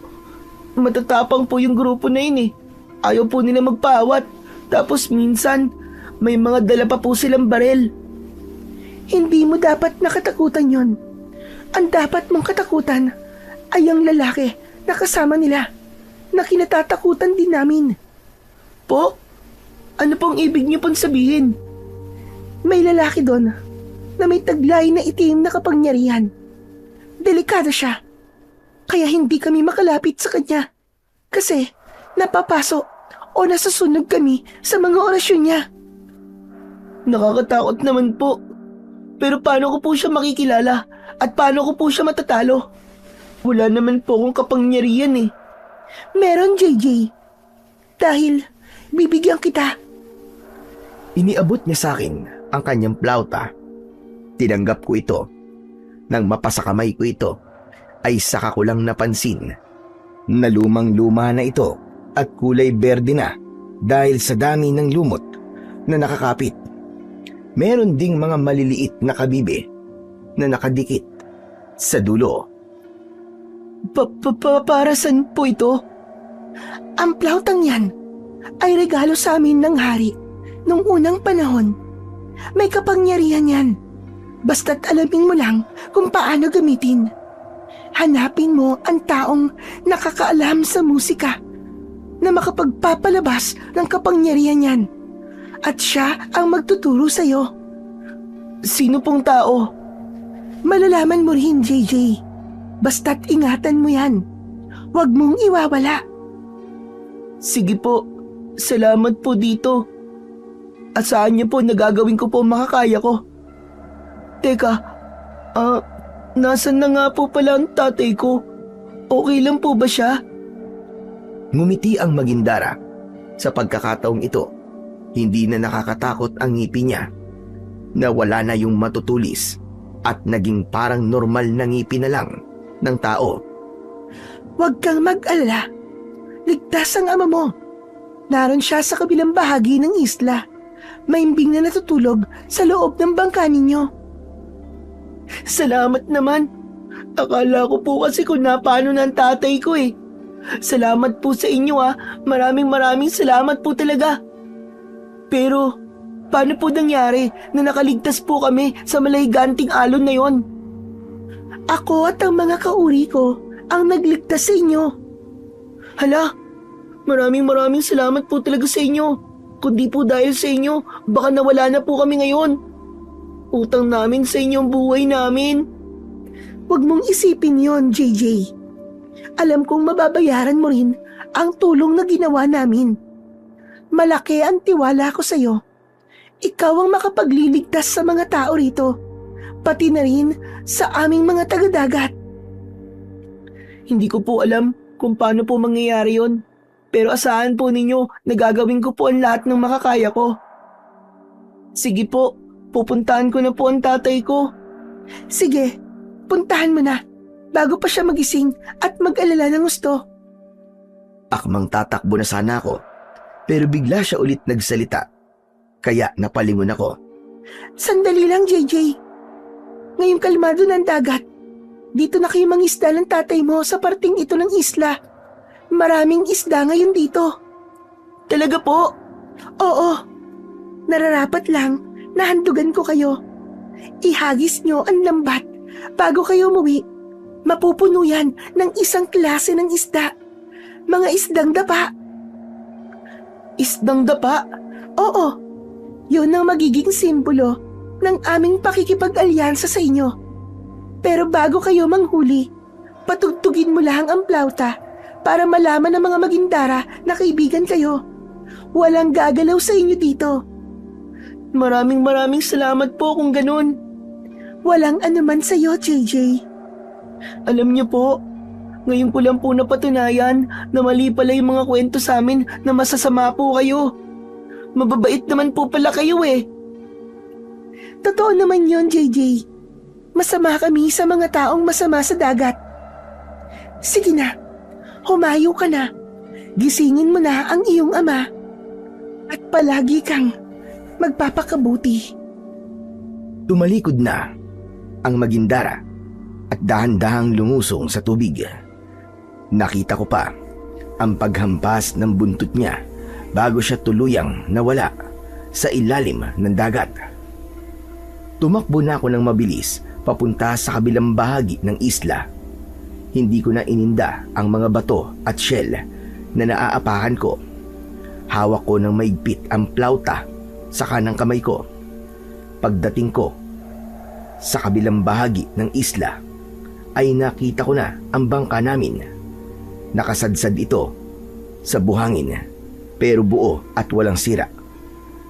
Speaker 2: Matatapang po yung grupo na yun eh. Ayaw po nila magpaawat. Tapos minsan, may mga dala pa po silang barel. Hindi mo dapat nakatakutan yon. Ang dapat mong katakutan ay ang lalaki na kasama nila na kinatatakutan din namin. Po? Ano pong ibig niyo pong sabihin? May lalaki doon na may taglay na itim na kapangyarihan. Delikado siya. Kaya hindi kami makalapit sa kanya. Kasi napapaso o nasasunog kami sa mga orasyon niya. Nakakatakot naman po. Pero paano ko po siya makikilala at paano ko po siya matatalo? Wala naman po akong kapangyarihan eh. Meron, JJ. Dahil bibigyan kita.
Speaker 1: Iniabot niya sa akin ang kanyang plauta. Tinanggap ko ito. Nang mapasa kamay ko ito, ay saka ko lang napansin na lumang-luma na ito at kulay berde na dahil sa dami ng lumot na nakakapit. Meron ding mga maliliit na kabibe na nakadikit sa dulo.
Speaker 2: Para saan po ito? Ang plautang yan ay regalo sa amin ng hari nung unang panahon. May kapangyarihan yan. Basta't alamin mo lang kung paano gamitin. Hanapin mo ang taong nakakaalam sa musika na makapagpapalabas ng kapangyarihan yan. At siya ang magtuturo sa'yo. Sino pong tao? Malalaman mo rin, JJ. Basta't ingatan mo yan. Huwag mong iwawala. Sige po. Salamat po dito. Asahan niyo po na gagawin ko po makakaya ko. Teka, nasan na nga po pala ang tatay ko? Okay lang po ba siya?
Speaker 1: Ngumiti ang Magindara. Sa pagkakataong ito, hindi na nakakatakot ang ngipin niya. Nawala na yung matutulis at naging parang normal na ngipin na lang ng tao.
Speaker 2: Huwag kang mag-alala. Ligtas ang ama mo. Naroon siya sa kabilang bahagi ng isla. Maimbing na natutulog sa loob ng bangka ninyo. Salamat naman. Akala ko po kasi kung napano ng tatay ko eh. Salamat po sa inyo ah. Maraming salamat po talaga. Pero, paano po nangyari na nakaligtas po kami sa malahiganting alon na yon? Ako at ang mga kauri ko ang nagligtas sa inyo. Hala, maraming salamat po talaga sa inyo. Kundi po dahil sa inyo, baka nawala na po kami ngayon. Utang namin sa inyo ang buhay namin. Huwag mong isipin yon, JJ. Alam kong mababayaran mo rin ang tulong na ginawa namin. Malaki ang tiwala ko sa iyo. Ikaw ang makapagliligtas sa mga tao rito, pati na rin sa aming mga taga-dagat. Hindi ko po alam kung paano po mangyayari yon. Pero asahan po ninyo na gagawin ko po ang lahat ng makakaya ko. Sige po, pupuntahan ko na po ang tatay ko. Sige, puntahan mo na, bago pa siya magising at mag-alala ng gusto.
Speaker 1: Akmang tatakbo na sana ako, pero bigla siya ulit nagsalita. Kaya napalingon ako.
Speaker 2: Sandali lang, JJ. Ngayong kalmado ng dagat, dito na kayo mangisda ng tatay mo sa parting ito ng isla. Maraming isda ngayon dito. Talaga po? Oo. Nararapat lang na handugan ko kayo. Ihagis nyo ang lambat bago kayo umuwi. Mapupuno yan ng isang klase ng isda. Mga isdang dapa. Isdang dapa? Oo. Yun ang magiging simbolo ng aming pakikipag-alyansa sa inyo. Pero bago kayo manghuli, patugtugin mo lang ang plauta para malaman ng mga Magindara na kaibigan kayo. Walang gagalaw sa inyo dito. Maraming salamat po kung ganun. Walang anuman sa iyo, JJ. Alam niyo po, ngayon ko lang po napatunayan na mali pala yung mga kwento sa amin na masasama po kayo. Mababait naman po pala kayo eh. Totoo naman yon, JJ. Masama kami sa mga taong masama sa dagat. Sige na. Humayo ka na. Gisingin mo na ang iyong ama. At palagi kang magpapakabuti.
Speaker 1: Tumalikod na ang Magindara at dahan-dahang lumusong sa tubig. Nakita ko pa ang paghampas ng buntot niya bago siya tuluyang nawala sa ilalim ng dagat. Tumakbo na ako ng mabilis papunta sa kabilang bahagi ng isla. Hindi ko na ininda ang mga bato at shell na naaapakan ko. Hawak ko ng maigpit ang plauta sa kanang kamay ko. Pagdating ko sa kabilang bahagi ng isla, ay nakita ko na ang bangka namin. Nakasadsad ito sa buhangin, pero buo at walang sira.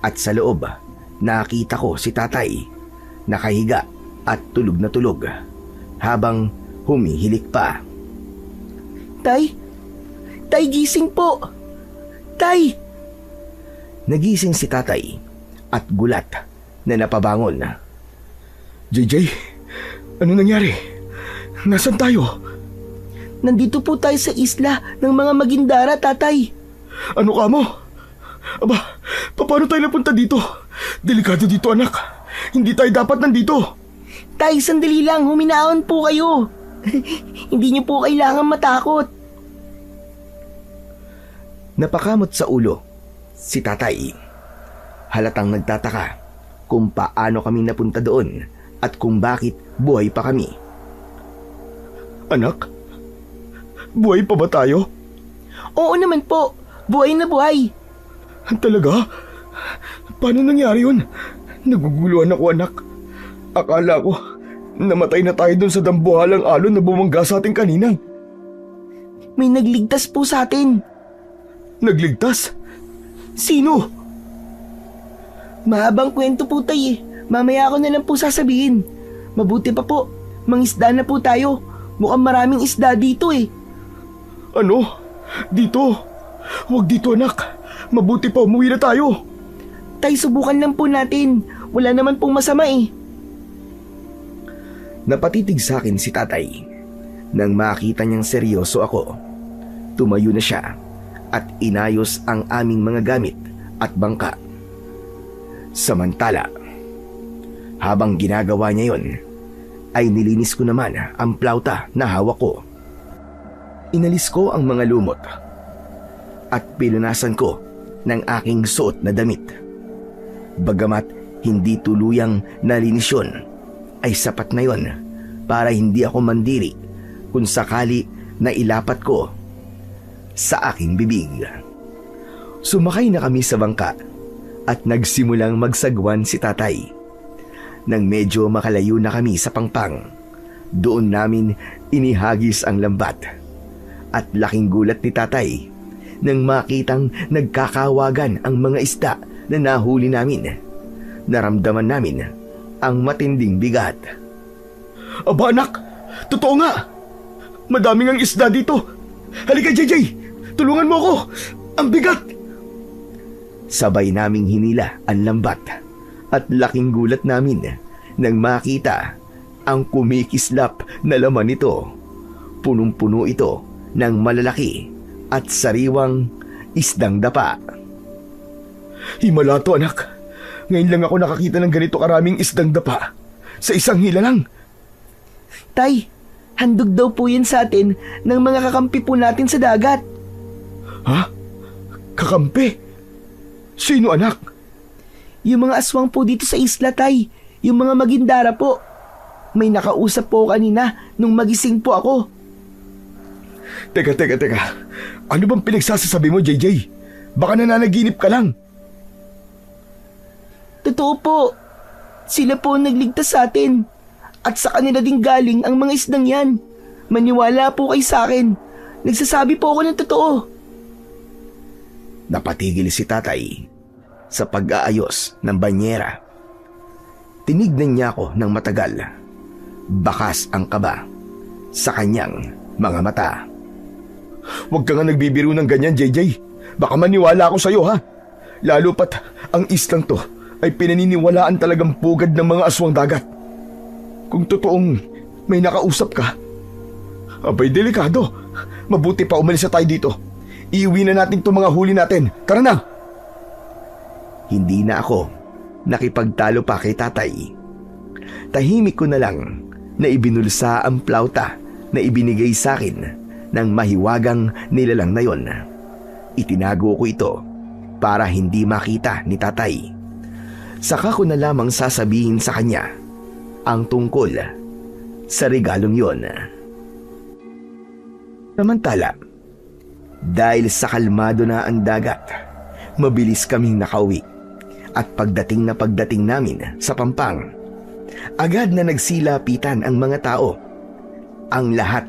Speaker 1: At sa loob, nakita ko si tatay, nakahiga at tulog na tulog, habang humihilik pa.
Speaker 2: Tay! Tay, gising po! Tay!
Speaker 1: Nagising si tatay at gulat na napabangon.
Speaker 3: JJ, ano nangyari? Nasaan tayo?
Speaker 2: Nandito po tayo sa isla ng mga Magindara, tatay.
Speaker 3: Ano ka mo? Aba, paano tayo napunta dito? Delikado dito, anak. Hindi tayo dapat nandito.
Speaker 2: Tay, sandali lang, huminahon po kayo. Hindi niyo po kailangan matakot.
Speaker 1: Napakamot sa ulo si tatay. Halatang nagtataka kung paano kami napunta doon at kung bakit buhay pa kami.
Speaker 3: Anak, buhay pa ba tayo?
Speaker 2: Oo naman po, buhay na buhay.
Speaker 3: Talaga? Paano nangyari yun? Naguguluhan ako, anak. Akala ko, namatay na tayo dun sa dambuhalang alon na bumangga sa ating kanina.
Speaker 2: May nagligtas po sa atin.
Speaker 3: Nagligtas? Sino?
Speaker 2: Mahabang kwento po tay eh. Mamaya ko na lang po sasabihin. Mabuti pa po, mangisda na po tayo. Mukhang maraming isda dito eh.
Speaker 3: Ano? Dito? Huwag dito, anak. Mabuti pa umuwi na tayo.
Speaker 2: Tay, subukan lang po natin. Wala naman pong masama eh.
Speaker 1: Napatitig sa akin si tatay. Nang makita niyang seryoso ako, tumayo na siya at inayos ang aming mga gamit at bangka. Samantala, habang ginagawa niya yon, ay nilinis ko naman ang plauta na hawak ko. Inalis ko ang mga lumot at pinunasan ko ng aking suot na damit. Bagamat hindi tuluyang nalinis yun, ay sapat na yon para hindi ako mandiri kung sakali na ilapat ko sa aking bibig. Sumakay na kami sa bangka at nagsimulang magsagwan si tatay. Nang medyo makalayo na kami sa pangpang, doon namin inihagis ang lambat. At laking gulat ni tatay nang makitang nagkakawagan ang mga isda na nahuli namin. Naramdaman namin ang matinding bigat.
Speaker 3: Aba, anak! Totoo nga! Madaming ang isda dito! Halika, JJ! Tulungan mo ako! Ang bigat!
Speaker 1: Sabay naming hinila ang lambat at laking gulat namin nang makita ang kumikislap na laman nito. Punong-puno ito ng malalaki at sariwang isdang dapa.
Speaker 3: Himala to, anak. Ngayon lang ako nakakita ng ganito karaming isdang dapa. Sa isang hila lang.
Speaker 2: Tay, handog daw po yan sa atin ng mga kakampi po natin sa dagat.
Speaker 3: Ha? Kakampi? Sino, anak?
Speaker 2: Yung mga aswang po dito sa isla, tay. Yung mga Magindara po. May nakausap po kanina nung magising po ako.
Speaker 3: Teka. Ano bang pinagsasasabi mo, JJ? Baka nananaginip ka lang.
Speaker 2: Totoo po. Sila po ang nagligtas sa atin. At sa kanila din galing ang mga isdang yan. Maniwala po kayo sa akin. Nagsasabi po ako ng totoo.
Speaker 1: Napatigil si tatay sa pag-aayos ng banyera. Tinignan niya ako ng matagal. Bakas ang kaba sa kanyang mga mata.
Speaker 3: Huwag ka nga nagbibiro ng ganyan, JJ. Baka maniwala ako sa'yo, ha? Lalo pat ang islang to ay pinaniniwalaan talagang pugad ng mga aswang dagat. Kung totoong may nakausap ka, abay delikado. Mabuti pa umalis na tayo dito. Iuwi na natin itong mga huli natin. Tara na!
Speaker 1: Hindi na ako nakipagtalo pa kay tatay. Tahimik ko na lang na ibinulsa ang plauta na ibinigay sa akin ng mahiwagang nilalang na yon. Itinago ko ito para hindi makita ni tatay. Saka ko na lamang sasabihin sa kanya ang tungkol sa regalong yon. Samantala, dahil sa kalmado na ang dagat, mabilis kaming nakauwi. At pagdating namin sa Pampang, agad na nagsilapitan ang mga tao. Ang lahat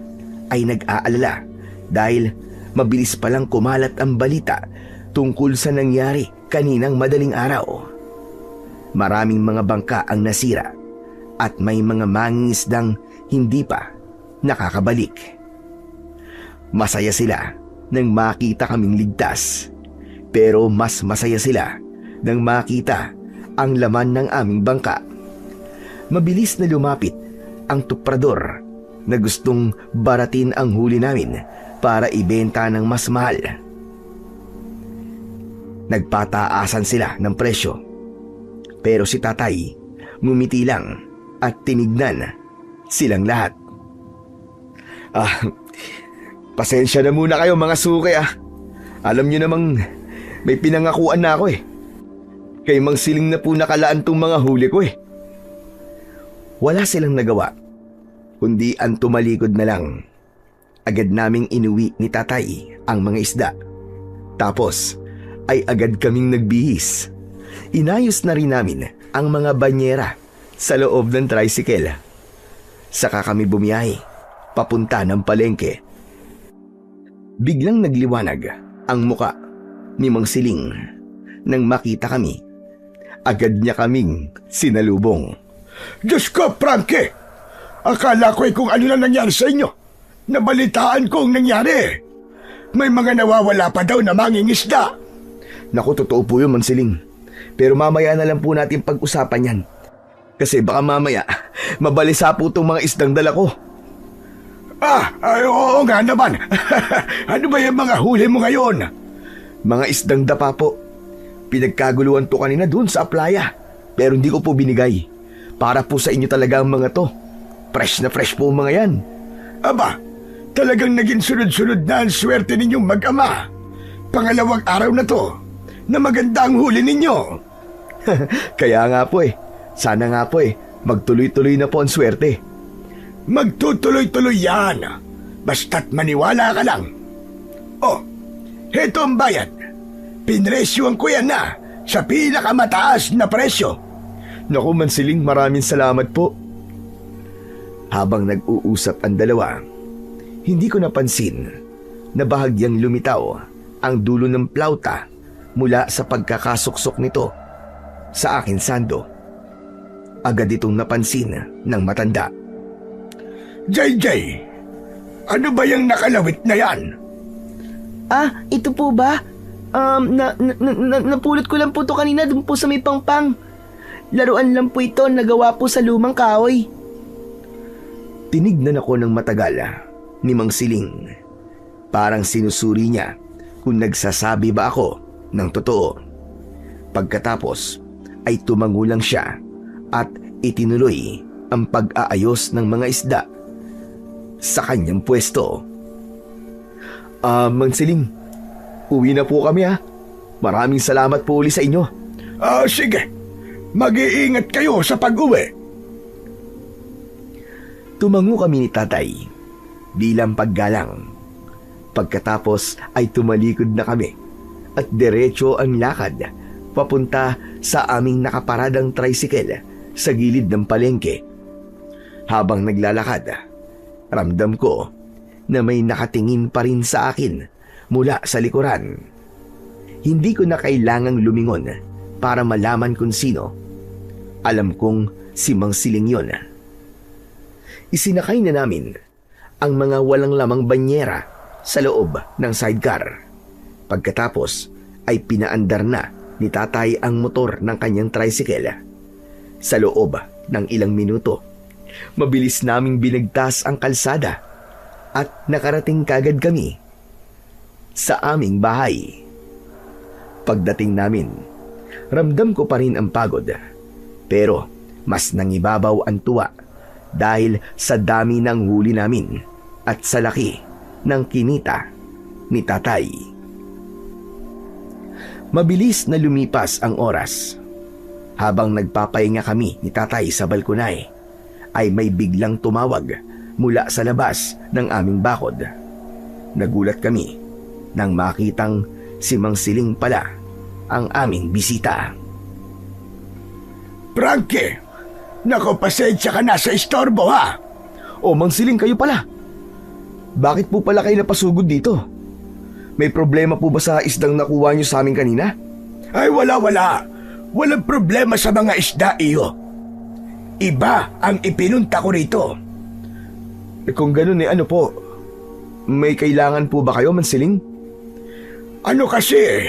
Speaker 1: ay nag-aalala dahil mabilis palang kumalat ang balita tungkol sa nangyari kaninang madaling araw. Maraming mga bangka ang nasira at may mga mangingisdang hindi pa nakakabalik. Masaya sila nang makita kaming ligtas, pero mas masaya sila nang makita ang laman ng aming bangka. Mabilis na lumapit ang tuprador na gustong baratin ang huli namin para ibenta ng mas mahal. Nagpataasan sila ng presyo. Pero si tatay ngumiti lang at tinignan silang lahat. Pasensya na muna kayo mga suki Alam nyo namang may pinangakuan na ako Kay Mang Siling na po nakalaan tong mga huli ko Wala silang nagawa, kundi ang tumalikod na lang. Agad naming inuwi ni tatay ang mga isda. Tapos ay agad kaming nagbihis. Inayos na rin namin ang mga banyera sa loob ng tricycle. Saka kami bumiyahe papunta ng palengke. Biglang nagliwanag ang muka ni Mang Siling nang makita kami. Agad niya kaming sinalubong.
Speaker 3: Diyos ko, Frankie! Akala ko kung ano na nangyari sa inyo. Nabalitaan ko ang nangyari. May mga nawawala pa daw na mangingisda.
Speaker 1: Naku, totoo po yun, Mang Siling. Pero mamaya na lang po natin pag-usapan yan. Kasi baka mamaya, mabalisa po itong mga isdang dala ko.
Speaker 3: Oo nga naman. Ano ba yung mga huli mo ngayon?
Speaker 1: Mga isdang dapa po. Pinagkaguluhan to kanina dun sa playa. Pero hindi ko po binigay. Para po sa inyo talaga ang mga to. Fresh na fresh po mga yan.
Speaker 3: Aba, talagang naging sunod-sunod na ang swerte ninyong mag-ama. Pangalawang araw na to, na maganda ang huli ninyo.
Speaker 1: Kaya nga po Sana nga po magtuloy-tuloy na po ang swerte.
Speaker 3: Magtutuloy-tuloy yan. Basta't maniwala ka lang. Heto ang bayad. Pinresyohan ko yan na sa pinakamataas na presyo.
Speaker 1: Naku, Mang Siling, maraming salamat po. Habang nag-uusap ang dalawa, hindi ko napansin na bahagyang lumitaw ang dulo ng plauta mula sa pagkakasuksok nito sa akin sando. Agad itong napansin ng matanda.
Speaker 3: JJ, ano ba yung nakalawit na yan?
Speaker 2: Ito po ba? Napulot ko lang po to kanina dun po sa may pangpang. Laruan lang po ito, nagawa po sa lumang kahoy.
Speaker 1: Tinignan ako ng matagal ni Mang Siling. Parang sinusuri niya kung nagsasabi ba ako ng totoo. Pagkatapos ay tumango lang siya at itinuloy ang pag-aayos ng mga isda sa kanyang pwesto. Mang Siling, uwi na po kami Maraming salamat po uli sa inyo.
Speaker 3: Sige. Mag-iingat kayo sa pag-uwi.
Speaker 1: Tumango kami ni tatay bilang paggalang. Pagkatapos ay tumalikod na kami at diretso ang lakad papunta sa aming nakaparadang tricycle sa gilid ng palengke. Habang naglalakad, ramdam ko na may nakatingin pa rin sa akin mula sa likuran. Hindi ko na kailangang lumingon para malaman kung sino. Alam kong si Mang Siling yun. Isinakay na namin ang mga walang lamang banyera sa loob ng sidecar. Pagkatapos ay pinaandar na ni tatay ang motor ng kanyang tricycle. Sa loob ng ilang minuto, mabilis naming binigtas ang kalsada at nakarating kagad kami sa aming bahay. Pagdating namin, ramdam ko pa rin ang pagod, pero mas nangibabaw ang tuwa dahil sa dami ng huli namin at sa laki ng kinita ni tatay. Mabilis na lumipas ang oras. Habang nagpapahinga kami ni tatay sa balkonay, ay may biglang tumawag mula sa labas ng aming bakod. Nagulat kami nang makitang si Mang Siling pala ang aming bisita.
Speaker 3: Frankie, naku, pasensya ka na sa istorbo
Speaker 1: Mang Siling, kayo pala. Bakit po pala kayo napasugod dito? May problema po ba sa isdang nakuha niyo sa amin kanina?
Speaker 3: Ay wala. Walang problema sa mga isda iyo. Iba ang ipinunta ko rito.
Speaker 1: Kung ganun ano po, may kailangan po ba kayo, Mang Siling?
Speaker 3: Ano kasi,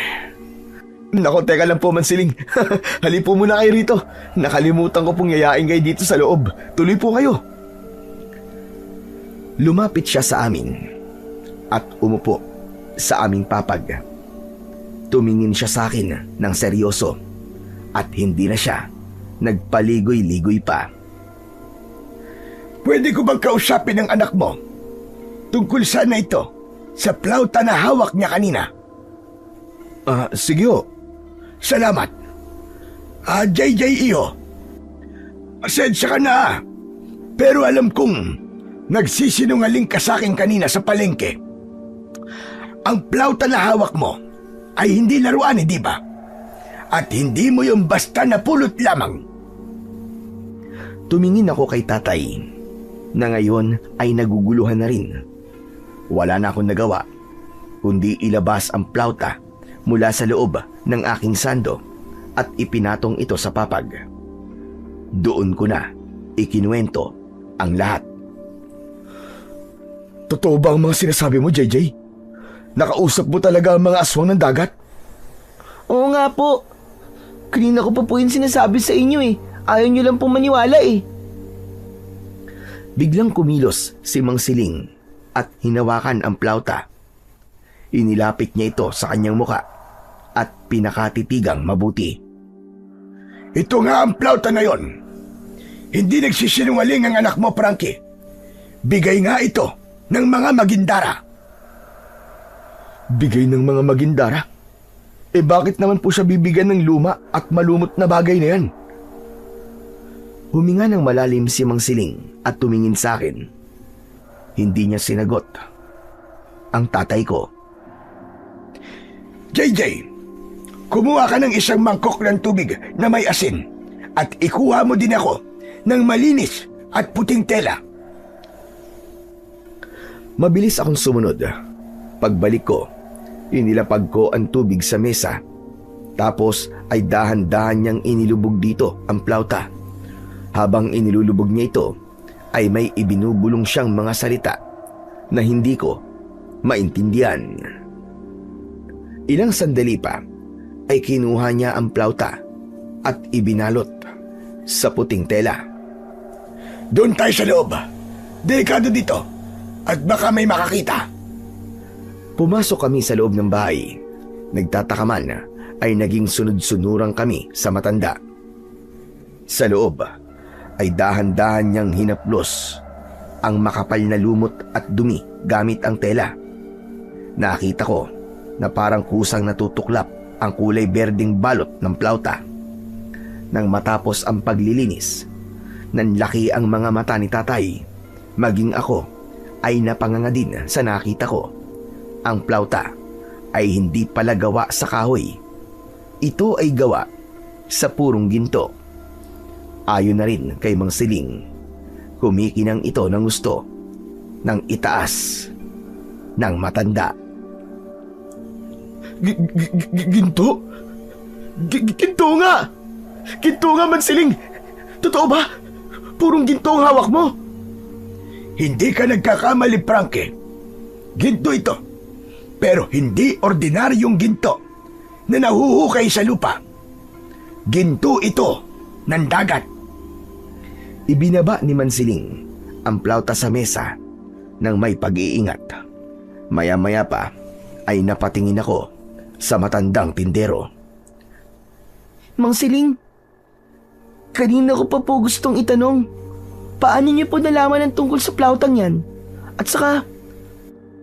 Speaker 1: Nako, teka lang po, Mansiling. Hali po muna kayo rito. Nakalimutan ko pong yayain kayo dito sa loob. Tuloy po kayo. Lumapit siya sa amin at umupo sa aming papag. Tumingin siya sa akin ng seryoso at hindi na siya nagpaligoy-ligoy pa.
Speaker 3: Pwede ko bang kausapin ang anak mo? Tungkol sana ito sa plauta na hawak niya kanina.
Speaker 1: Sige ho.
Speaker 3: Salamat. JJ iyo. Asensya ka na. Pero alam kong nagsisinungaling ka sa akin kanina sa palengke. Ang plauta na hawak mo ay hindi laruan, di ba? At hindi mo yung basta napulot lamang.
Speaker 1: Tumingin ako kay tatay na ngayon ay naguguluhan na rin. Wala na akong nagawa kundi ilabas ang plauta mula sa loob ng aking sando at ipinatong ito sa papag. Doon ko na ikinuwento ang lahat. Totoo ba ang mga sinasabi mo, JJ? Nakausap mo talaga ang mga aswang ng dagat?
Speaker 2: Oo nga po. Kanina ko pa po yung sinasabi sa inyo eh. Ayaw nyo lang pong maniwala eh.
Speaker 1: Biglang kumilos si Mang Siling at hinawakan ang plauta. Inilapit niya ito sa kanyang muka at pinakatitigang mabuti.
Speaker 3: Ito nga ang plauta na yon. Hindi nagsisinungaling ang anak mo, Frankie. Bigay nga ito ng mga magindara.
Speaker 1: Bigay ng mga magindara? Bakit naman po siya bibigyan ng luma at malumot na bagay na yan? Huminga ng malalim si Mang Siling at tumingin sa akin. Hindi niya sinagot ang tatay ko.
Speaker 3: JJ, kumuha ka ng isang mangkok ng tubig na may asin at ikuha mo din ako ng malinis at puting tela.
Speaker 1: Mabilis akong sumunod. Pagbalik ko, inilapag ko ang tubig sa mesa. Tapos ay dahan-dahan niyang inilubog dito ang plauta. Habang inilulubog niya ito, ay may ibinubulong siyang mga salita na hindi ko maintindihan. Ilang sandali pa ay kinuha niya ang plauta at ibinalot sa puting tela.
Speaker 3: Doon tayo sa loob. Delikado dito at baka may makakita.
Speaker 1: Pumasok kami sa loob ng bahay. Nagtataka man ay naging sunod-sunurang kami sa matanda. Sa loob ay dahan-dahan niyang hinaplos ang makapal na lumot at dumi gamit ang tela. Nakita ko na parang kusang natutuklap ang kulay berdeng balot ng plauta. Nang matapos ang paglilinis, nanlaki ang mga mata ni tatay. Maging ako ay napanganga din sa nakita ko. Ang plauta ay hindi pala gawa sa kahoy. Ito ay gawa sa purong ginto. Ayon na rin kay Mang Siling, kumikinang ito ng gusto ng itaas ng matanda. Ginto? Ginto nga! Ginto nga, Mang Siling! Totoo ba? Purong ginto ang hawak mo?
Speaker 3: Hindi ka nagkakamali, Frankie. Ginto ito. Pero hindi ordinaryong ginto na nahuhukay sa lupa. Ginto ito ng dagat.
Speaker 1: Ibinaba ni Mansiling ang plauta sa mesa nang may pag-iingat. Maya-maya pa ay napatingin ako sa matandang tindero.
Speaker 2: Mang Siling, kanina ko pa po gustong itanong, paano niyo po nalaman ang tungkol sa plautang yan? At saka,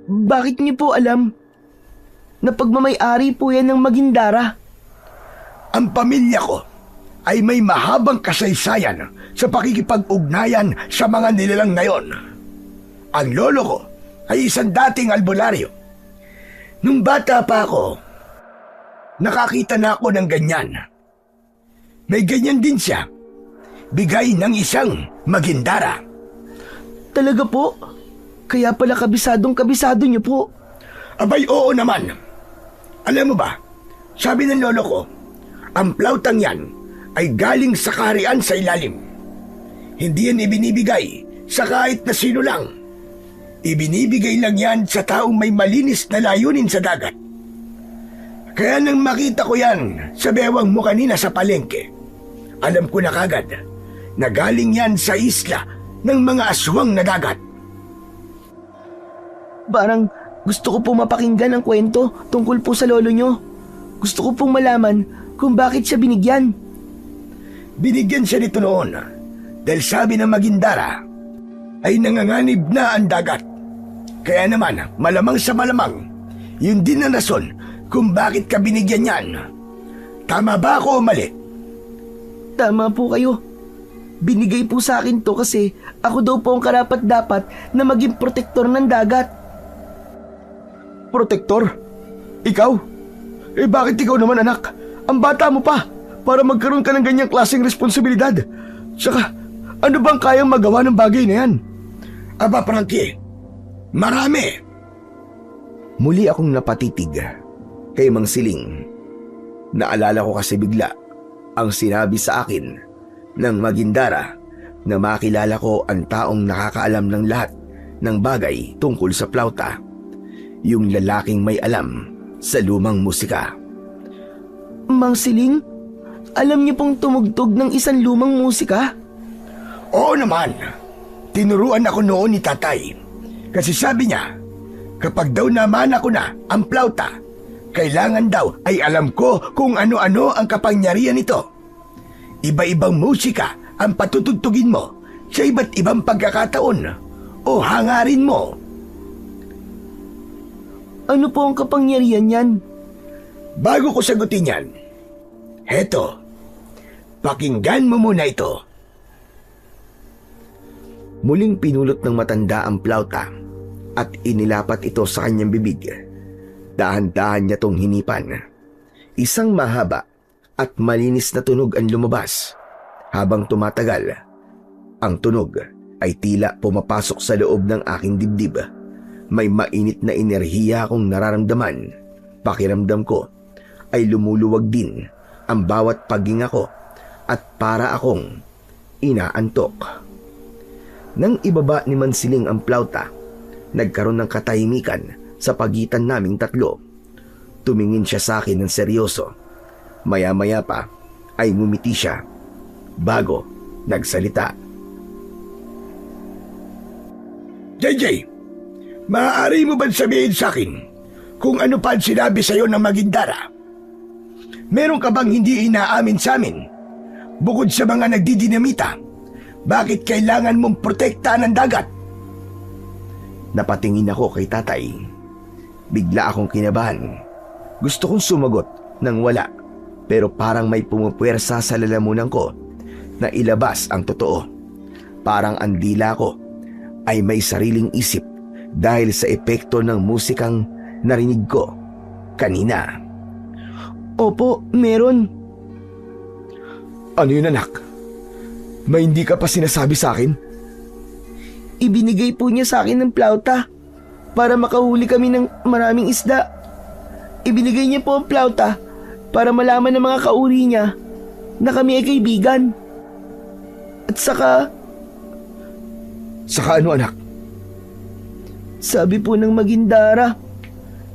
Speaker 2: bakit niyo po alam na pagmamay-ari po yan ng Magindara?
Speaker 3: Ang pamilya ko ay may mahabang kasaysayan sa pakikipag-ugnayan sa mga nilalang na yon. Ang lolo ko ay isang dating albularyo. Nung bata pa ako, nakakita na ako ng ganyan. May ganyan din siya. Bigay ng isang Magindara.
Speaker 2: Talaga po? Kaya pala kabisadong-kabisado niyo po.
Speaker 3: Abay, oo naman. Alam mo ba, sabi ng lolo ko, ang plautang yan ay galing sa kaharian sa ilalim. Hindi yan ibinibigay sa kahit na sino lang. Ibinibigay lang yan sa taong may malinis na layunin sa dagat. Kaya nang makita ko yan sa bewang mo kanina sa palengke, alam ko na kagad na galing yan sa isla ng mga aswang na dagat.
Speaker 2: Parang gusto ko pong mapakinggan ang kwento tungkol po sa lolo nyo. Gusto ko pong malaman kung bakit siya binigyan.
Speaker 3: Binigyan siya nito noon dahil sabi ng Magindara ay nanganganib na ang dagat. Kaya naman, malamang sa malamang, yun din ang rason kung bakit ka binigyan yan. Tama ba ako o mali?
Speaker 2: Tama po kayo. Binigay po sa akin to kasi ako daw po ang karapat-dapat na maging protektor ng dagat.
Speaker 1: Protektor? Ikaw? Eh bakit ikaw naman anak? Ang bata mo pa para magkaroon ka ng ganyang klaseng responsibilidad. Tsaka, ano bang kayang magawa ng bagay na yan?
Speaker 3: Aba Frankie, marami.
Speaker 1: Muli akong napatitig kay Mang Siling. Naalala ko kasi bigla ang sinabi sa akin ng Magindara na makilala ko ang taong nakakaalam ng lahat ng bagay tungkol sa plauta. Yung lalaking may alam sa lumang musika.
Speaker 2: Mang Siling, alam niyo pong tumugtog ng isang lumang musika?
Speaker 3: Oo naman. Tinuruan ako noon ni tatay. Kasi sabi niya, kapag daw naman ako na ang plauta, kailangan daw ay alam ko kung ano-ano ang kapangyarihan nito. Iba-ibang musika ang patutugtugin mo sa iba't ibang pagkakataon o hangarin mo.
Speaker 2: Ano po ang kapangyarihan niyan?
Speaker 3: Bago ko sagutin yan, heto, pakinggan mo muna ito.
Speaker 1: Muling pinulot ng matanda ang plauta at inilapat ito sa kanyang bibig. Dahan-dahan niya tong hinipan. Isang mahaba at malinis na tunog ang lumabas. Habang tumatagal, ang tunog ay tila pumapasok sa loob ng aking dibdib. May mainit na enerhiya akong nararamdaman. Pakiramdam ko ay lumuluwag din ang bawat paghinga ko at para akong inaantok. Nang ibaba ni Mansiling ang plauta, nagkaroon ng katahimikan sa pagitan naming tatlo. Tumingin siya sa akin ng seryoso. Maya-maya pa ay ngumiti siya bago nagsalita.
Speaker 3: JJ, maaari mo ba sabihin sa akin kung ano pa ang sinabi sa'yo ng Magindara? Meron ka bang hindi inaamin sa amin? Bukod sa mga nagdidinamita, bakit kailangan mong protektahan ng dagat?
Speaker 1: Napatingin ako kay tatay. Bigla akong kinabahan. Gusto kong sumagot nang wala, pero parang may pumupuwersa sa lalamunan ko na ilabas ang totoo. Parang ang dila ko ay may sariling isip dahil sa epekto ng musikang narinig ko kanina.
Speaker 2: Opo, meron.
Speaker 1: Ano yun anak? May hindi ka pa sinasabi sa akin?
Speaker 2: Ibinigay po niya sa akin ng plauta para makahuli kami ng maraming isda. Ibinigay niya po ang plauta para malaman ng mga kauri niya na kami ay kaibigan. At saka...
Speaker 1: Saka ano anak?
Speaker 2: Sabi po ng Magindara,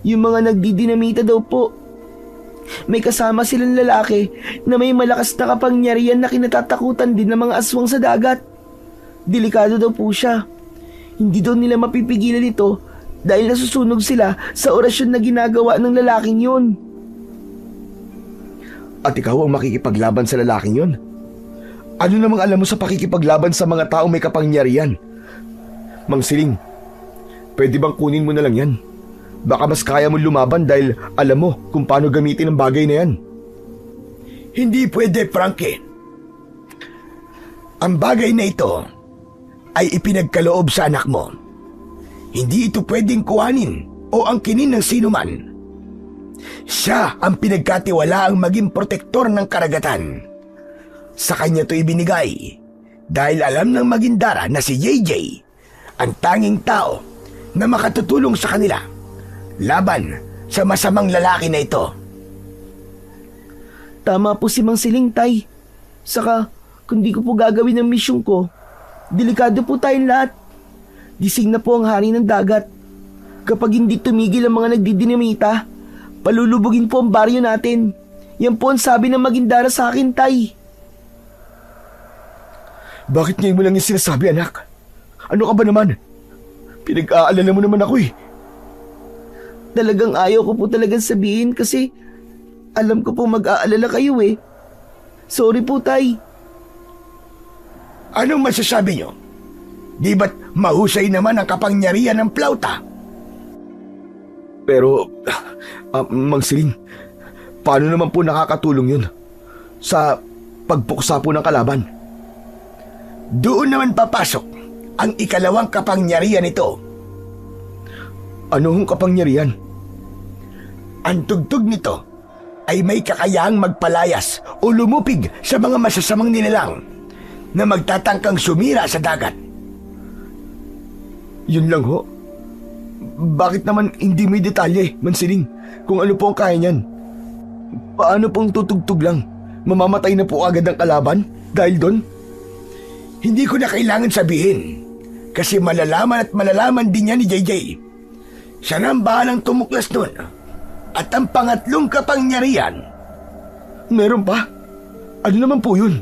Speaker 2: yung mga nagdidinamita daw po, may kasama silang lalaki na may malakas na kapangyarihan na kinatatakutan din ng mga aswang sa dagat. Delikado daw po siya. Hindi daw nila mapipigilan ito dahil nasusunog sila sa orasyon na ginagawa ng lalaking yun.
Speaker 1: At ikaw ang makikipaglaban sa lalaking yun? Ano namang alam mo sa pakikipaglaban sa mga taong may kapangyarihan? Mang Siling, pwede bang kunin mo na lang yan? Baka mas kaya mo lumaban dahil alam mo kung paano gamitin ang bagay na yan.
Speaker 3: Hindi pwede, Frankie. Ang bagay na ito ay ipinagkaloob sa anak mo. Hindi ito pwedeng kuhanin o angkinin ng sino man. Siya ang pinagkatiwalaang maging protektor ng karagatan. Sa kanya ito ibinigay dahil alam ng Magindara na si JJ ang tanging tao na makatutulong sa kanila laban sa masamang lalaki na ito.
Speaker 2: Tama po si Mang Siling, Tay. Saka, kung di ko po gagawin ang misyon ko, delikado po tayong lahat. Gising na po ang hari ng dagat. Kapag hindi tumigil ang mga nagdidinamita, Palulubugin po ang baryo natin. Yan po ang sabi ng Magindara sa akin, Tay.
Speaker 3: Bakit ngayon mo lang yung sinasabi, anak? Ano ka ba naman? Pinag-aalala mo naman ako eh.
Speaker 2: Talagang ayaw ko po talagang sabihin kasi alam ko po mag-aalala kayo eh. Sorry po, Tay.
Speaker 3: Anong masasabi nyo? Di ba't mahusay naman ang kapangyarihan ng plauta? Pero, Mang Siling, paano naman po nakakatulong yun sa pagpuksa po ng kalaban? Doon naman papasok ang ikalawang kapangyarihan nito. Anong kapangyarihan? Ang tugtog nito ay may kakayahang magpalayas o lumupig sa mga masasamang nilalang na magtatangkang sumira sa dagat. Yun lang ho. Bakit naman hindi may detalye, Mansiling, kung ano po ang kaya niyan? Paano pong tutugtog lang? Mamamatay na po agad ang kalaban dahil doon? Hindi ko na kailangan sabihin kasi malalaman at malalaman din niya ni JJ. Siya na ang bahalang tumuklas doon. At ang pangatlong kapangyarihan. Meron pa? Ano naman po yun?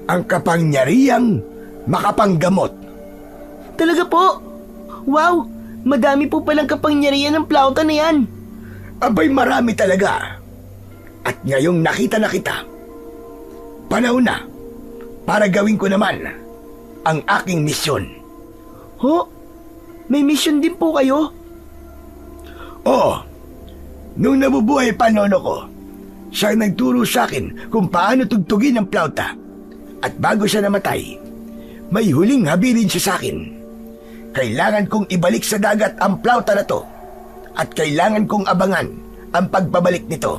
Speaker 3: Ang kapangyarihang makapanggamot.
Speaker 2: Talaga po? Wow! Madami po palang kapangyarihan ng plauta na yan.
Speaker 3: Abay, marami talaga. At ngayong nakita na kita, panahon na para gawin ko naman ang aking misyon.
Speaker 2: Ho? May mission din po kayo?
Speaker 3: Oo. Nung nabubuhay pa nono ko, siya nagturo sa akin kung paano tugtugin ang plauta. At bago siya namatay, may huling habilin siya sa akin. Kailangan kong ibalik sa dagat ang plauta na to at kailangan kong abangan ang pagbabalik nito.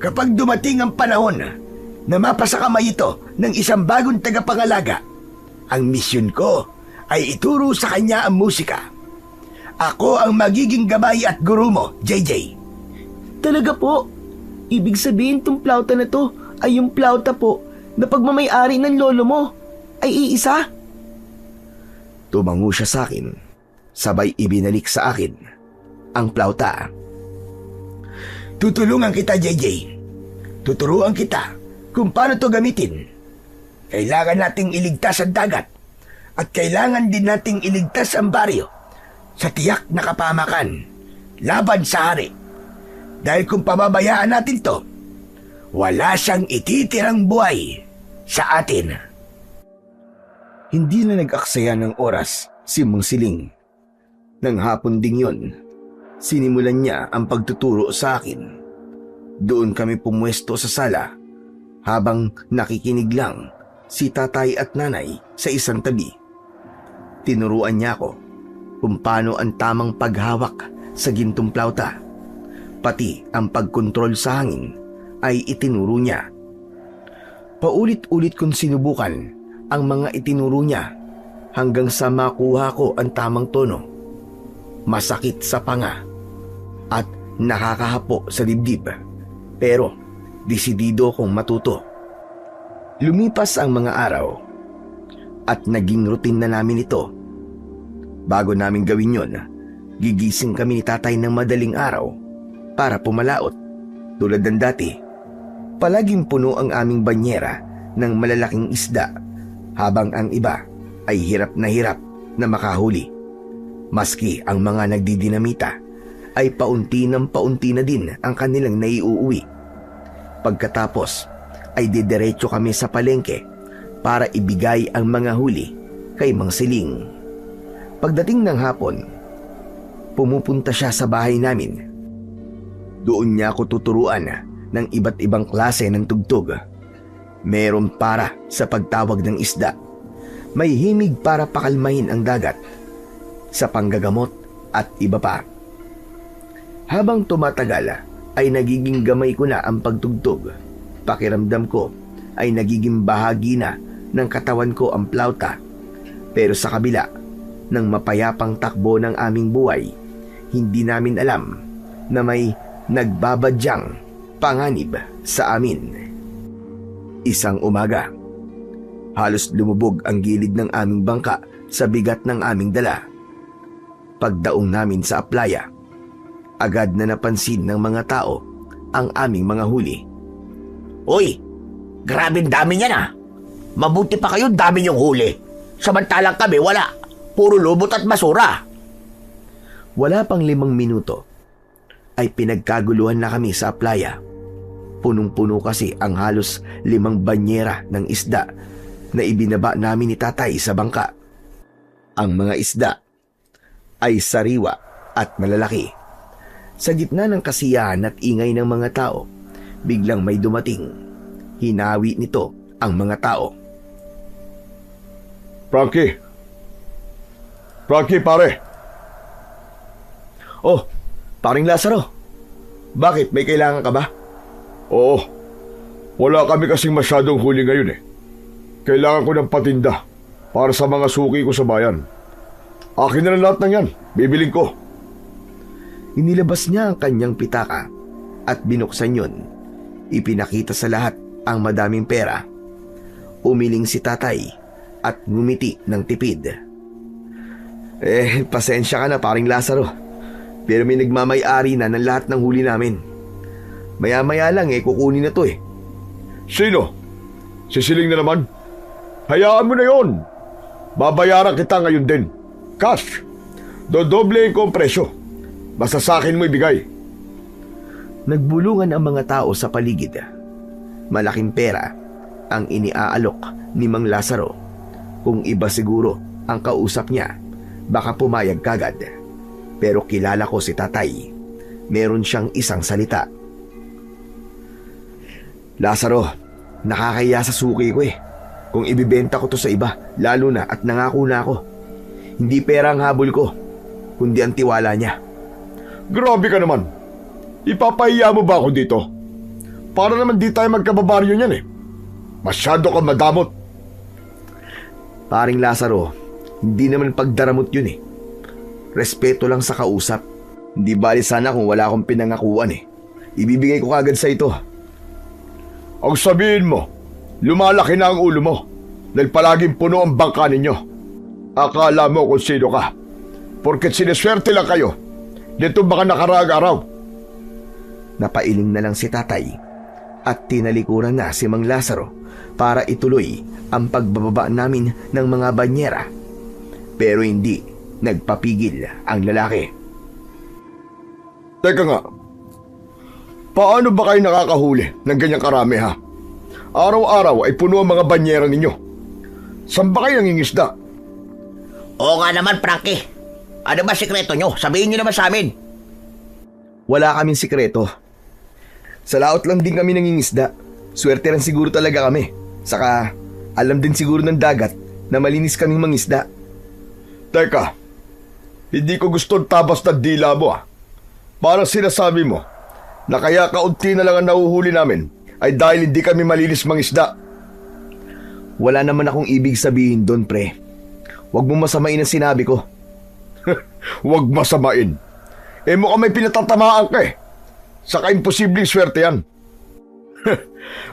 Speaker 3: Kapag dumating ang panahon na mapasa kamay ito ng isang bagong tagapangalaga, ang misyon ko ay ituro sa kanya ang musika. Ako ang magiging gabay at guru mo, JJ.
Speaker 2: Talaga po? Ibig sabihin tong plauta na to ay yung plauta po na pagmamay-ari ng lolo mo ay iisa?
Speaker 1: Tumango siya sa akin, sabay ibinalik sa akin ang plauta.
Speaker 3: Tutulungan kita, JJ. Tuturuan kita kung paano to gamitin. Kailangan nating iligtas ang dagat at kailangan din nating iligtas ang baryo sa tiyak na kapamakan laban sa hari. Dahil kung pababayaan natin to, wala siyang ititirang buhay sa atin.
Speaker 1: Hindi na nag-aksaya ng oras si Mang Siling. Nang hapon ding yun, sinimulan niya ang pagtuturo sa akin. Doon kami pumwesto sa sala habang nakikinig lang si tatay at nanay sa isang tabi. Tinuruan niya ako kung paano ang tamang paghawak sa gintong plauta. Pati ang pagkontrol sa hangin ay itinuro niya. Paulit-ulit kong sinubukan ang mga itinuro niya hanggang sa makuha ko ang tamang tono. Masakit sa panga at nakakahapo sa dibdib, pero desidido kong matuto. Lumipas ang mga araw at naging routine na namin ito. Bago namin gawin yon, gigising kami ni tatay ng madaling araw para pumalaot. Tulad ng dati, palaging puno ang aming banyera ng malalaking isda habang ang iba ay hirap na makahuli. Maski ang mga nagdidinamita ay paunti ng paunti na din ang kanilang naiuuwi. Pagkatapos ay didiretso kami sa palengke para ibigay ang mga huli kay Mang Siling. Pagdating ng hapon, pumupunta siya sa bahay namin. Doon niya ako tuturuan ng iba't ibang klase ng tugtog. Meron para sa pagtawag ng isda, may himig para pakalmahin ang dagat, sa panggagamot at iba pa. Habang tumatagal ay nagiging gamay ko na ang pagtugtog. Pakiramdam ko ay nagiging bahagi na ng katawan ko ang plauta. Pero sa kabila ng mapayapang takbo ng aming buhay, hindi namin alam na may nagbabadyang panganib sa amin. Isang umaga, halos lumubog ang gilid ng aming bangka sa bigat ng aming dala. Pagdaong namin sa aplaya, Agad na napansin ng mga tao ang aming mga huli.
Speaker 4: Uy, grabe dami niyan ah. Mabuti pa kayo dami yung huli. Samantalang kami wala. Puro lubot at basura.
Speaker 1: Wala pang 5 minuto ay pinagkaguluhan na kami sa playa. Punong-puno kasi ang halos 5 banyera ng isda na ibinaba namin ni tatay sa bangka. Ang mga isda ay sariwa at malalaki. Sa gitna ng kasiyahan at ingay ng mga tao, biglang may dumating. Hinawi nito ang mga tao.
Speaker 3: Frankie! Frankie, pare!
Speaker 1: Oh, paring Lazaro. Bakit? May kailangan ka ba?
Speaker 3: Oo. Wala kami kasing masyadong huli ngayon eh. Kailangan ko ng patinda para sa mga suki ko sa bayan. Akin na lang lahat ng yan. Bibiling ko.
Speaker 1: Inilabas niya ang kanyang pitaka at binuksan yun. Ipinakita sa lahat ang madaming pera. Umiling si tatay at ngumiti ng tipid. Pasensya ka na paring Lazaro. Pero may nagmamay-ari na ng lahat ng huli namin. Maya-maya lang kukunin na to eh.
Speaker 3: Sino? Sisiling na naman? Hayaan mo na yon. Babayaran kita ngayon din. Cash. Dodoblehin ko ang presyo. Basta sa akin mo ibigay.
Speaker 1: Nagbulungan ang mga tao sa paligid. Malaking pera ang iniaalok ni Mang Lazaro. Kung iba siguro ang kausap niya, baka pumayag kagad. Pero kilala ko si tatay. Meron siyang isang salita. Lazaro, nakakaya sa suki ko eh. Kung ibibenta ko to sa iba, lalo na at nangako na ako. Hindi pera ang habol ko, kundi ang tiwala niya.
Speaker 3: Grabe ka naman. Ipapahiya mo ba ako dito? Para naman di tayo magkababaryo niyan eh. Masyado ka madamot.
Speaker 1: Paring Lazaro, hindi naman pagdaramot yun eh. Respeto lang sa kausap. Hindi bali sana kung wala akong pinangakuan eh. Ibibigay ko kagad sa ito.
Speaker 3: Ang sabihin mo, lumalaki na ang ulo mo dahil palaging puno ang bangka ninyo. Akala mo kung sino ka. Porket sineswerte lang kayo. Dito baka nakaraang araw.
Speaker 1: Napailing na lang si tatay at tinalikuran na si Mang Lazaro para ituloy ang pagbababa namin ng mga banyera. Pero hindi nagpapigil ang lalaki.
Speaker 3: Teka nga, paano ba kayo nakakahuli ng ganyang karami ha? Araw-araw ay puno ang mga banyera ninyo. Saan ba kayo nangingisda?
Speaker 4: Oo nga naman, Frankie. Ano ba sikreto nyo? Sabihin nyo naman sa amin.
Speaker 1: Wala kaming sikreto. Sa laot lang din kami nangingisda. Swerte lang siguro talaga kami. Saka alam din siguro ng dagat na malinis kaming mangisda.
Speaker 3: Teka, hindi ko gusto tabas na dila mo ah. Parang sinasabi mo na kaya kaunti na lang ang nahuhuli namin ay dahil hindi kami malinis mangisda.
Speaker 1: Wala naman akong ibig sabihin doon, pre. Huwag mo masamain ang sinabi ko.
Speaker 3: Huwag masamain. Mukhang may pinatatamaan ka eh. Saka imposibleng swerte yan.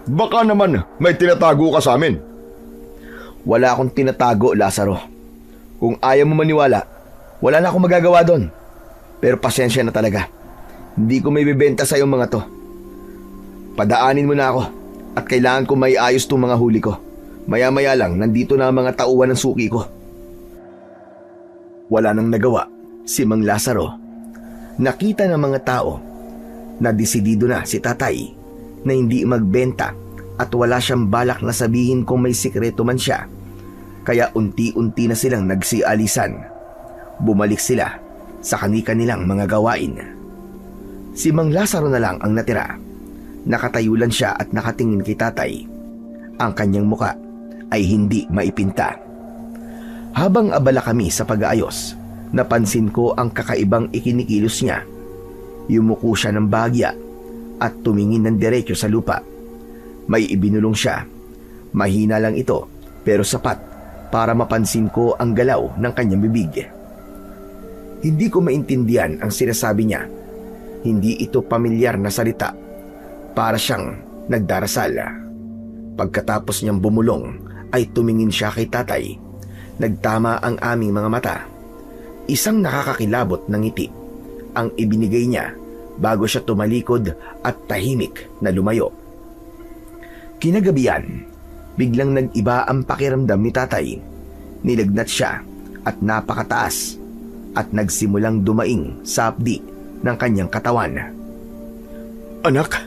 Speaker 3: Baka naman may tinatago ka sa amin.
Speaker 1: Wala akong tinatago, Lazaro. Kung ayaw mo maniwala, wala na akong magagawa doon. Pero pasensya na talaga. Hindi ko may bibenta sa iyong mga to. Padaanin mo na ako at kailangan ko may ayos tong mga huli ko. Maya-maya lang, nandito na ang mga tauhan ng suki ko. Wala nang nagawa si Mang Lazaro. Nakita ng mga tao na desidido na si tatay na hindi magbenta at wala siyang balak na sabihin kung may sikreto man siya. Kaya unti-unti na silang nagsialisan. Bumalik sila sa kani-kanilang mga gawain. Si Mang Lazaro na lang ang natira. Nakatayo lang siya at nakatingin kay tatay. Ang kanyang muka ay hindi maipinta. Habang abala kami sa pag-aayos, napansin ko ang kakaibang ikinikilos niya. Yumuko siya ng bahagya at tumingin ng diretso sa lupa. May ibinulong siya. Mahina lang ito pero sapat para mapansin ko ang galaw ng kanyang bibig. Hindi ko maintindihan ang sinasabi niya. Hindi ito pamilyar na salita. Para siyang nagdarasal. Pagkatapos niyang bumulong ay tumingin siya kay tatay. Nagtama ang aming mga mata. Isang nakakakilabot na ngiti ang ibinigay niya bago siya tumalikod at tahimik na lumayo. Kinagabihan, biglang nag-iba ang pakiramdam ni tatay. Nilagnat siya at napakataas at nagsimulang dumaing sa hapdi ng kanyang katawan.
Speaker 3: Anak,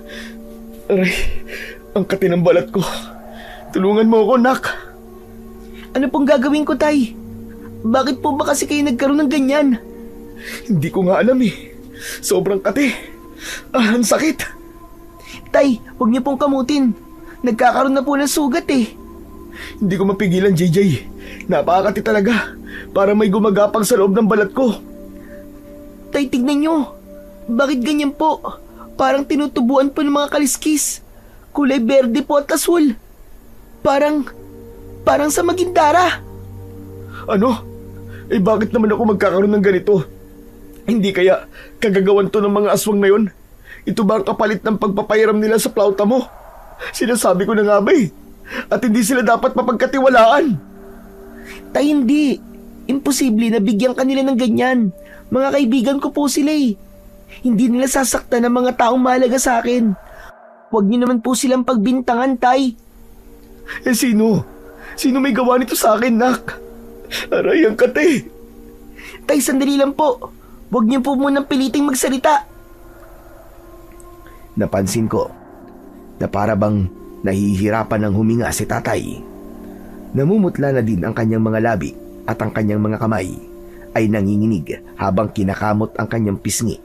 Speaker 3: aray, ang kati ng balat ko. Tulungan mo ako, nak.
Speaker 2: Ano pong gagawin ko, tay? Bakit po ba kasi kayo nagkaroon ng ganyan?
Speaker 3: Hindi ko nga alam eh. Sobrang kati. Ang sakit.
Speaker 2: Tay, huwag niyo pong kamutin. Nagkakaroon na po ng sugat eh.
Speaker 3: Hindi ko mapigilan, JJ. Napakakati talaga. Para may gumagapang sa loob ng balat ko.
Speaker 2: Tay, tignan niyo. Bakit ganyan po? Parang tinutubuan po ng mga kaliskis. Kulay berde po at asul. Parang sa Magindara.
Speaker 3: Ano? Eh bakit naman ako magkakaroon ng ganito? Hindi kaya kagagawan to ng mga aswang na yon? Ito ba ang kapalit ng pagpapairam nila sa plauta mo? Sinasabi ko na nga ba eh. At hindi sila dapat mapagkatiwalaan.
Speaker 2: Tay, hindi. Imposible na bigyan kanila ng ganyan. Mga kaibigan ko po sila eh. Hindi nila sasaktan ng mga taong mahalaga sa akin. Huwag niyo naman po silang pagbintangan, tay.
Speaker 3: Eh sino? Sino may gawa nito sa akin, nak? Aray, ang kate.
Speaker 2: Tay, sandali lang po. Huwag niyo po munang piliting magsalita.
Speaker 1: Napansin ko na para bang nahihirapan ng huminga si tatay. Namumutla na din ang kanyang mga labi at ang kanyang mga kamay ay nanginginig habang kinakamot ang kanyang pisngi.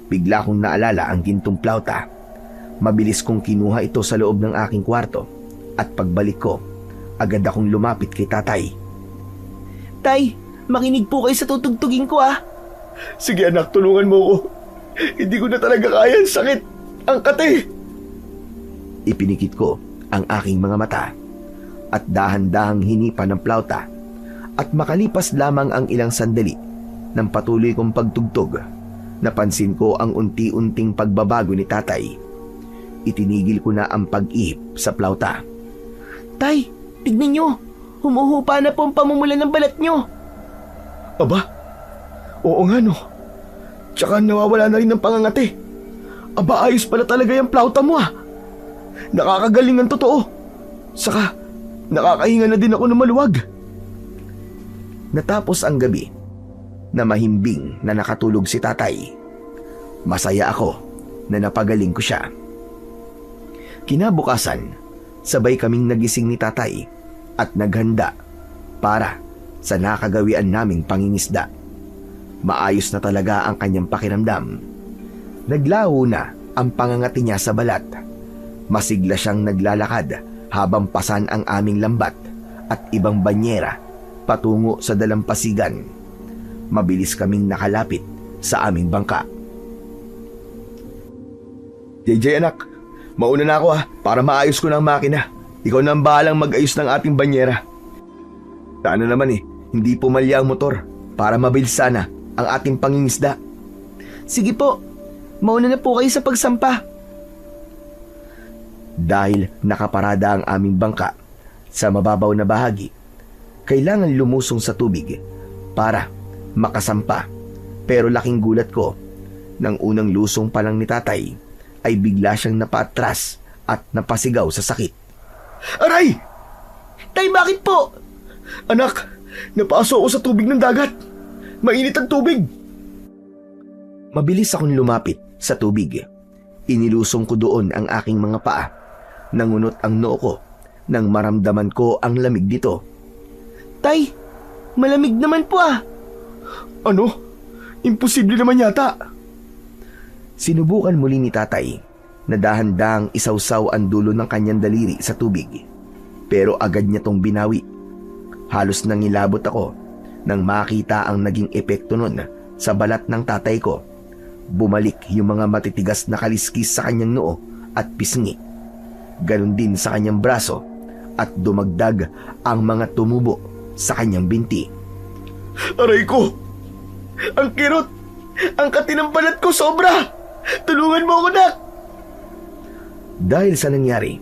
Speaker 1: Bigla kong naalala ang gintong plauta. Mabilis kong kinuha ito sa loob ng aking kwarto at pagbalik ko, agad akong lumapit kay tatay.
Speaker 2: Tay, makinig po kayo sa tutugtugin ko ah.
Speaker 3: Sige anak, tulungan mo ko. Hindi ko na talaga kaya, ang sakit. Ang kate.
Speaker 1: Ipinikit ko ang aking mga mata at dahan-dahang hinipa ng plauta at makalipas lamang ang ilang sandali ng patuloy kong pagtugtog, napansin ko ang unti-unting pagbabago ni tatay. Itinigil ko na ang pag-ihip sa plauta.
Speaker 2: Tay, tignan nyo. Humuhupa na po ang pamumula ng balat nyo.
Speaker 3: Aba, oo nga no. Tsaka nawawala na rin ng pangangati. Aba, ayos pala talaga yung plauta mo ah. Nakakagaling ang totoo. Saka, nakakahinga na din ako ng maluwag.
Speaker 1: Natapos ang gabi na mahimbing na nakatulog si tatay. Masaya ako na napagaling ko siya. Kinabukasan, sabay kaming nagising ni tatay at naghanda para sa nakagawian naming pangingisda. Maayos na talaga ang kanyang pakiramdam. Naglaho na ang pangangati niya sa balat. Masigla siyang naglalakad habang pasan ang aming lambat at ibang banyera patungo sa dalampasigan. Mabilis kaming nakalapit sa aming bangka.
Speaker 3: JJ anak, mauna na ako ha, para maayos ko ng makina. Ikaw na ang bahalang mag-ayos ng ating banyera. Sana naman hindi pumalya ang motor para mabilis sana ang ating pangingisda.
Speaker 2: Sige po, mauna na po kayo sa pagsampa.
Speaker 1: Dahil nakaparada ang aming bangka sa mababaw na bahagi, kailangan lumusong sa tubig para makasampa. Pero laking gulat ko, nang unang lusong pa lang ni tatay ay bigla siyang napaatras at napasigaw sa sakit.
Speaker 3: Aray!
Speaker 2: Tay, bakit po?
Speaker 3: Anak, napaso ako sa tubig ng dagat. Mainit ang tubig.
Speaker 1: Mabilis akong lumapit sa tubig. Inilusong ko doon ang aking mga paa. Nangunot ang noo ko nang maramdaman ko ang lamig dito.
Speaker 2: Tay, malamig naman po ah.
Speaker 3: Ano? Imposible naman yata.
Speaker 1: Sinubukan muli ni tatay na dahan-dahang isawsaw ang dulo ng kanyang daliri sa tubig. Pero agad niya tong binawi. Halos nangilabot ako nang makita ang naging epekto nun sa balat ng tatay ko. Bumalik yung mga matitigas na kaliskis sa kanyang noo at pisngi. Ganon din sa kanyang braso at dumagdag ang mga tumubo sa kanyang binti.
Speaker 3: Aray ko! Ang kirot! Ang kati ng balat ko sobra! Tulungan mo ako, nak!
Speaker 1: Dahil sa nangyari,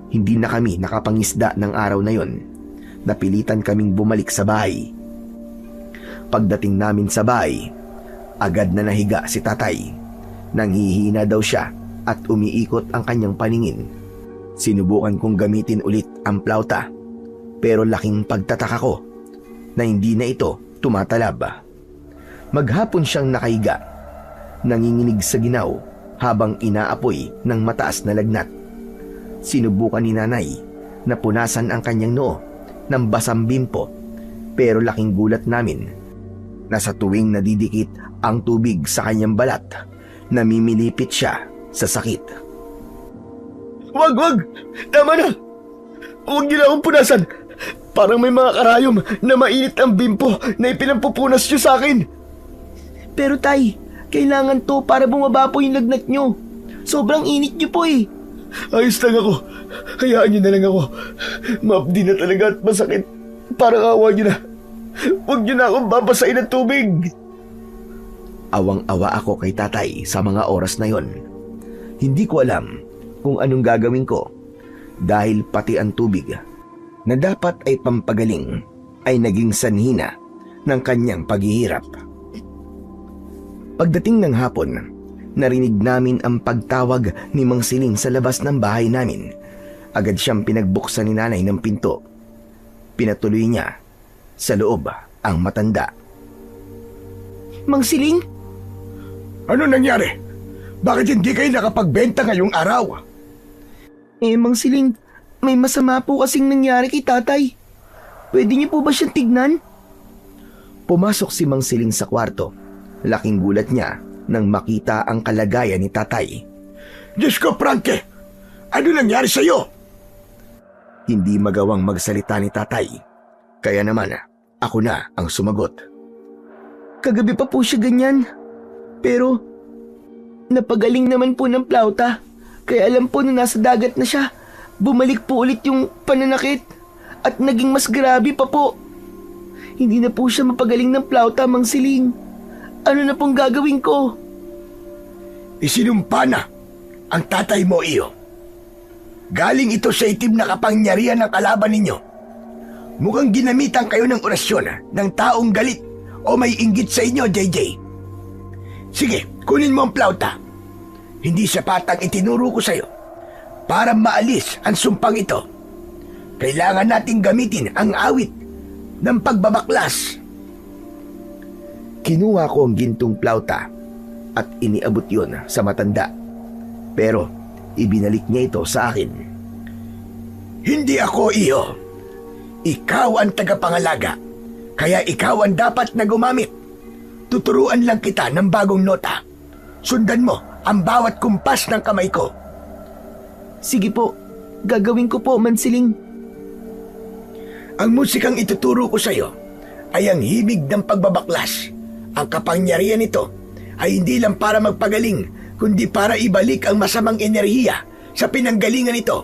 Speaker 1: hindi na kami nakapangisda ng araw na yon. Napilitan kaming bumalik sa bahay. Pagdating namin sa bahay, Agad na nahiga si tatay. Nanghihina daw siya at umiikot ang kanyang paningin. Sinubukan kong gamitin ulit ang plauta, pero laking pagtataka ko na hindi na ito tumatalab. Maghapon siyang nakahiga, nanginginig sa ginaw habang inaapoy ng mataas na lagnat. Sinubukan ni nanay na punasan ang kanyang noo ng basang bimpo, pero laking gulat namin na sa tuwing nadidikit ang tubig sa kanyang balat, namimilipit siya sa sakit.
Speaker 3: Wag! Tama na! Huwag niyo na akong punasan! Parang may mga karayom na mainit ang bimpo na ipinampupunas niyo sa akin!
Speaker 2: Pero tay, kailangan to para bumaba po yung lagnat nyo. Sobrang init nyo po eh.
Speaker 3: Ayos lang ako. Hayaan niyo na lang ako. Maapdi na talaga at masakit. Parang awa niyo na. Huwag niyo na akong babasain ng tubig.
Speaker 1: Awang-awa ako kay tatay sa mga oras na yon. Hindi ko alam kung anong gagawin ko dahil pati ang tubig na dapat ay pampagaling ay naging sanhina ng kanyang paghihirap. Pagdating ng hapon, narinig namin ang pagtawag ni Mang Siling sa labas ng bahay namin. Agad siyang pinagbuksan ni nanay ng pinto. Pinatuloy niya sa loob ang matanda.
Speaker 2: Mang Siling?
Speaker 3: Ano nangyari? Bakit hindi kayo nakapagbenta ngayong araw?
Speaker 2: Mang Siling, may masama po kasing nangyari kay tatay. Pwede niyo po ba siyang tignan?
Speaker 1: Pumasok si Mang Siling sa kwarto. Laking gulat niya nang makita ang kalagayan ni tatay.
Speaker 3: Diyos ko, Frankie! Ano nangyari sa'yo?
Speaker 1: Hindi magawang magsalita ni tatay. Kaya naman, ako na ang sumagot.
Speaker 2: Kagabi pa po siya ganyan. Pero, napagaling naman po ng plauta. Kaya alam po na nasa dagat na siya. Bumalik po ulit yung pananakit. At naging mas grabe pa po. Hindi na po siya mapagaling ng plauta, Mang Siling. Ano na pong gagawin ko?
Speaker 3: Isinumpa na ang tatay mo, iyo. Galing ito sa itim na kapangyarihan ng kalaban ninyo. Mukhang ginamitan kayo ng orasyon ng taong galit o may inggit sa inyo, JJ. Sige, kunin mo ang plauta. Hindi sapat ang itinuro ko sa'yo para maalis ang sumpang ito. Kailangan nating gamitin ang awit ng pagbabaklas.
Speaker 1: Kinuha ko ang gintong plauta at iniabot yon sa matanda. Pero ibinalik niya ito sa akin.
Speaker 3: Hindi ako, iyo. Ikaw ang tagapangalaga, kaya ikaw ang dapat na gumamit. Tuturuan lang kita ng bagong nota. Sundan mo ang bawat kumpas ng kamay ko.
Speaker 2: Sige po, gagawin ko po, Mang Siling.
Speaker 3: Ang musikang ituturo ko sa'yo ay ang himig ng pagbabaklas. Ang kapangyarihan nito ay hindi lang para magpagaling, kundi para ibalik ang masamang enerhiya sa pinanggalingan nito.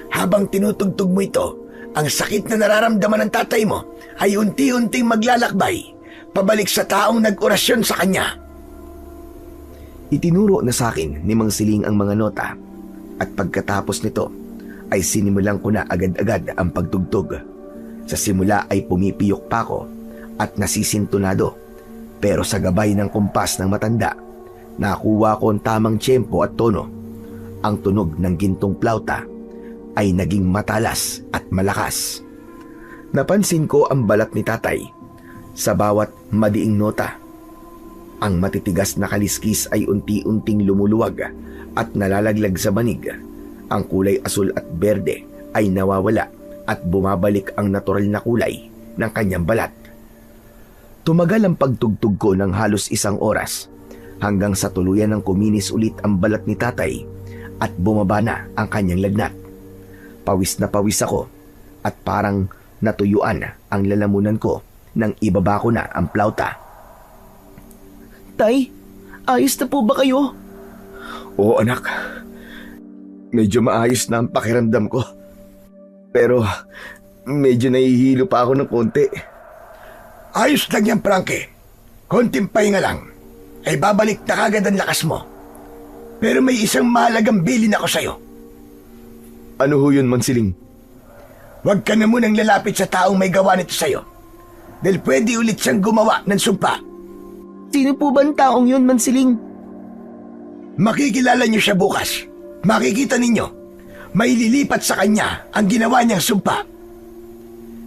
Speaker 3: Habang tinutugtog mo ito, ang sakit na nararamdaman ng tatay mo ay unti-unting maglalakbay, pabalik sa taong nag-orasyon sa kanya.
Speaker 1: Itinuro na sa akin ni Mang Siling ang mga nota at pagkatapos nito ay sinimulan ko na agad-agad ang pagtugtog. Sa simula ay pumipiyok pa ako at nasisintunado. Pero sa gabay ng kumpas ng matanda, nakuha ko ang tamang tiyempo at tono. Ang tunog ng gintong plauta ay naging matalas at malakas. Napansin ko ang balat ni tatay. Sa bawat madiing nota, ang matitigas na kaliskis ay unti-unting lumuluwag at nalalaglag sa banig. Ang kulay asul at berde ay nawawala at bumabalik ang natural na kulay ng kanyang balat. Tumagal ang pagtugtog ko ng halos 1 oras hanggang sa tuluyan ng kuminis ulit ang balat ni tatay at bumaba na ang kanyang lagnat. Pawis na pawis ako at parang natuyuan ang lalamunan ko nang ibaba ko na ang plauta.
Speaker 2: Tay, ayos na po ba kayo?
Speaker 1: Oo anak, medyo maayos na ang pakiramdam ko. Pero medyo nahihilo pa ako ng konti.
Speaker 3: Ayos lang yan, Frankie. Konting pahinga lang, ay babalik na kagad ang lakas mo. Pero may isang mahalagang bilin ako sa'yo.
Speaker 1: Ano ho yun, Mang Siling?
Speaker 3: Huwag ka na munang lalapit sa taong may gawa nito sa'yo. Dahil pwede ulit siyang gumawa ng sumpa.
Speaker 2: Sino po ba ang taong yun, Mansiling?
Speaker 3: Makikilala niyo siya bukas. Makikita ninyo. May lilipat sa kanya ang ginawa niyang sumpa.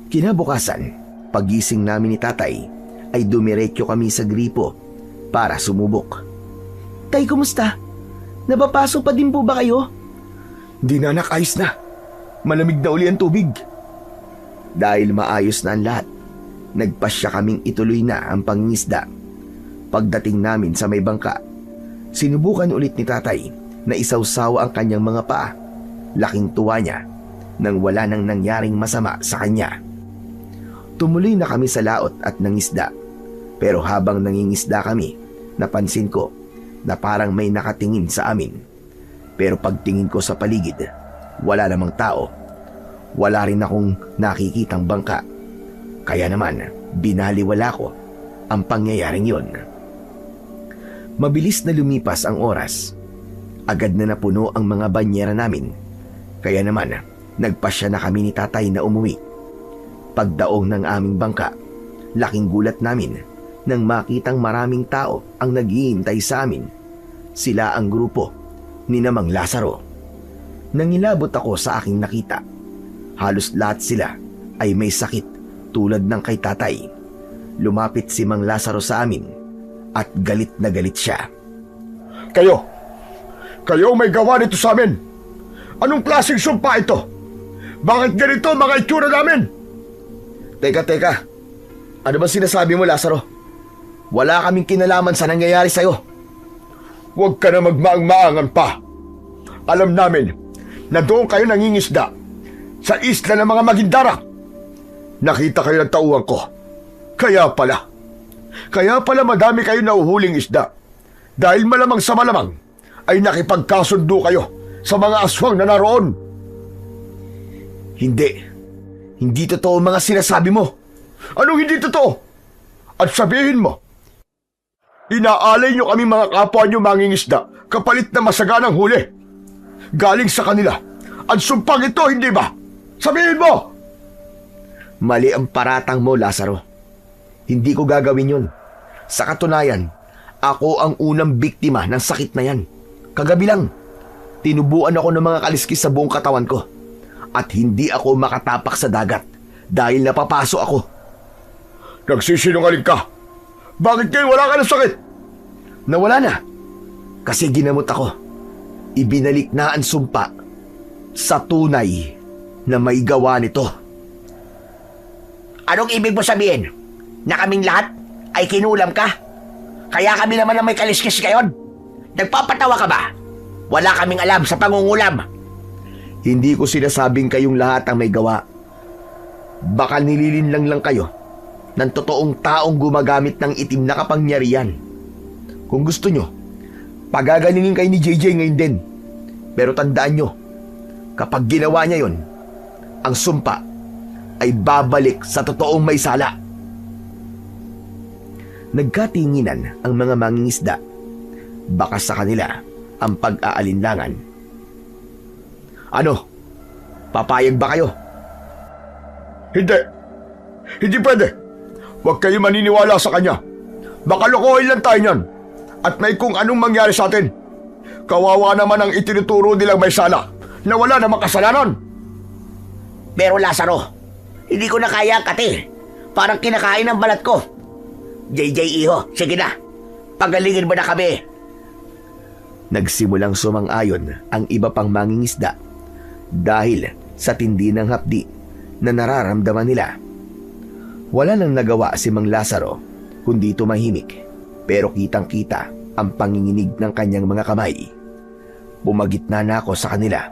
Speaker 1: Kinabukasan, pagising namin ni tatay, ay dumiretso kami sa gripo para sumubok.
Speaker 2: Tay, kumusta? Napapaso pa din po ba kayo?
Speaker 1: Hindi na anak, ayos na. Malamig na uli ang tubig. Dahil maayos na ang lahat, nagpasya kaming ituloy na ang pangingisda. Pagdating namin sa may bangka, sinubukan ulit ni tatay na isawsaw ang kanyang mga paa. Laking tuwa niya nang wala nang nangyaring masama sa kanya. Tumuloy na kami sa laot at nangisda. Pero habang nangingisda kami, napansin ko na parang may nakatingin sa amin. Pero pagtingin ko sa paligid, wala namang tao. Wala rin akong nakikitang bangka. Kaya naman, binaliwala ko ang pangyayaring yon. Mabilis na lumipas ang oras. Agad na napuno ang mga banyera namin. Kaya naman, nagpasya na kami ni tatay na umuwi. Pagdaong ng aming bangka, laking gulat namin nang makitang maraming tao ang naghihintay sa amin. Sila ang grupo ni Mang Lazaro. Nangilabot ako sa aking nakita. Halos lahat sila ay may sakit tulad ng kay tatay. Lumapit si Mang Lazaro sa amin at galit na galit siya.
Speaker 3: Kayo may gawa nito sa amin. Anong klaseng sumpa ito? Bakit ganito ang mga itsura namin?
Speaker 1: Teka. Ano ba sinasabi mo, Lazaro? Wala kaming kinalaman sa nangyayari sa'yo.
Speaker 3: Huwag ka na magmaang-maangan pa. Alam namin na doon kayo nangingisda sa isla ng mga Magindara. Nakita kayo ng tauhan ko. Kaya pala madami kayo nauhuling isda. Dahil malamang sa malamang ay nakipagkasundo kayo sa mga aswang na naroon.
Speaker 1: Hindi totoo ang mga sinasabi mo.
Speaker 3: Anong hindi totoo? At sabihin mo, inaalay nyo kami mga kapwa nyo mangingisda kapalit na masaganang huli. Galing sa kanila ang sumpang ito, hindi ba? Sabihin mo!
Speaker 1: Mali ang paratang mo, Lazaro. Hindi ko gagawin yun. Sa katunayan, ako ang unang biktima ng sakit na yan. Kagabi lang, tinubuan ako ng mga kaliskis sa buong katawan ko. At hindi ako makatapak sa dagat dahil napapaso ako.
Speaker 3: Nagsisinungaling ka. Bakit kayo wala ka ng sakit?
Speaker 1: Nawala na. Kasi ginamot ako. Ibinalik na ang sumpa sa tunay na may gawa nito.
Speaker 4: Anong ibig mo sabihin? Na kaming lahat ay kinulam ka? Kaya kami naman ang may kaliskis ngayon? Nagpapatawa ka ba? Wala kaming alam sa pangungulam.
Speaker 1: Hindi ko sinasabing kayong lahat ang may gawa. Baka nililinlang lang kayo ng totoong taong gumagamit ng itim na kapangyarihan. Kung gusto nyo, pagagalingin kayo ni JJ ngayon din. Pero tandaan nyo, kapag ginawa niya yon, ang sumpa ay babalik sa totoong may sala. Nagkatinginan ang mga mangingisda. Baka sa kanila ang pag-aalinlangan. Ano? Papayag ba kayo?
Speaker 3: Hindi pwede. Huwag kayo maniniwala sa kanya. Baka lokohin lang tayo niyan. At may kung anong mangyari sa atin. Kawawa naman ang itinuturo nilang may sala na wala namang kasalanan.
Speaker 4: Pero Lazaro, hindi ko na kaya ang kati. Parang kinakain ng balat ko. JJ Iho, sige na. Pagalingin mo na kami.
Speaker 1: Nagsimulang sumang-ayon ang iba pang mangingisda dahil sa tindi ng hapdi na nararamdaman nila. Wala nang nagawa si Mang Lazaro kundi tumahimik, pero kitang-kita ang panginginig ng kanyang mga kamay. Bumagitna na ako sa kanila.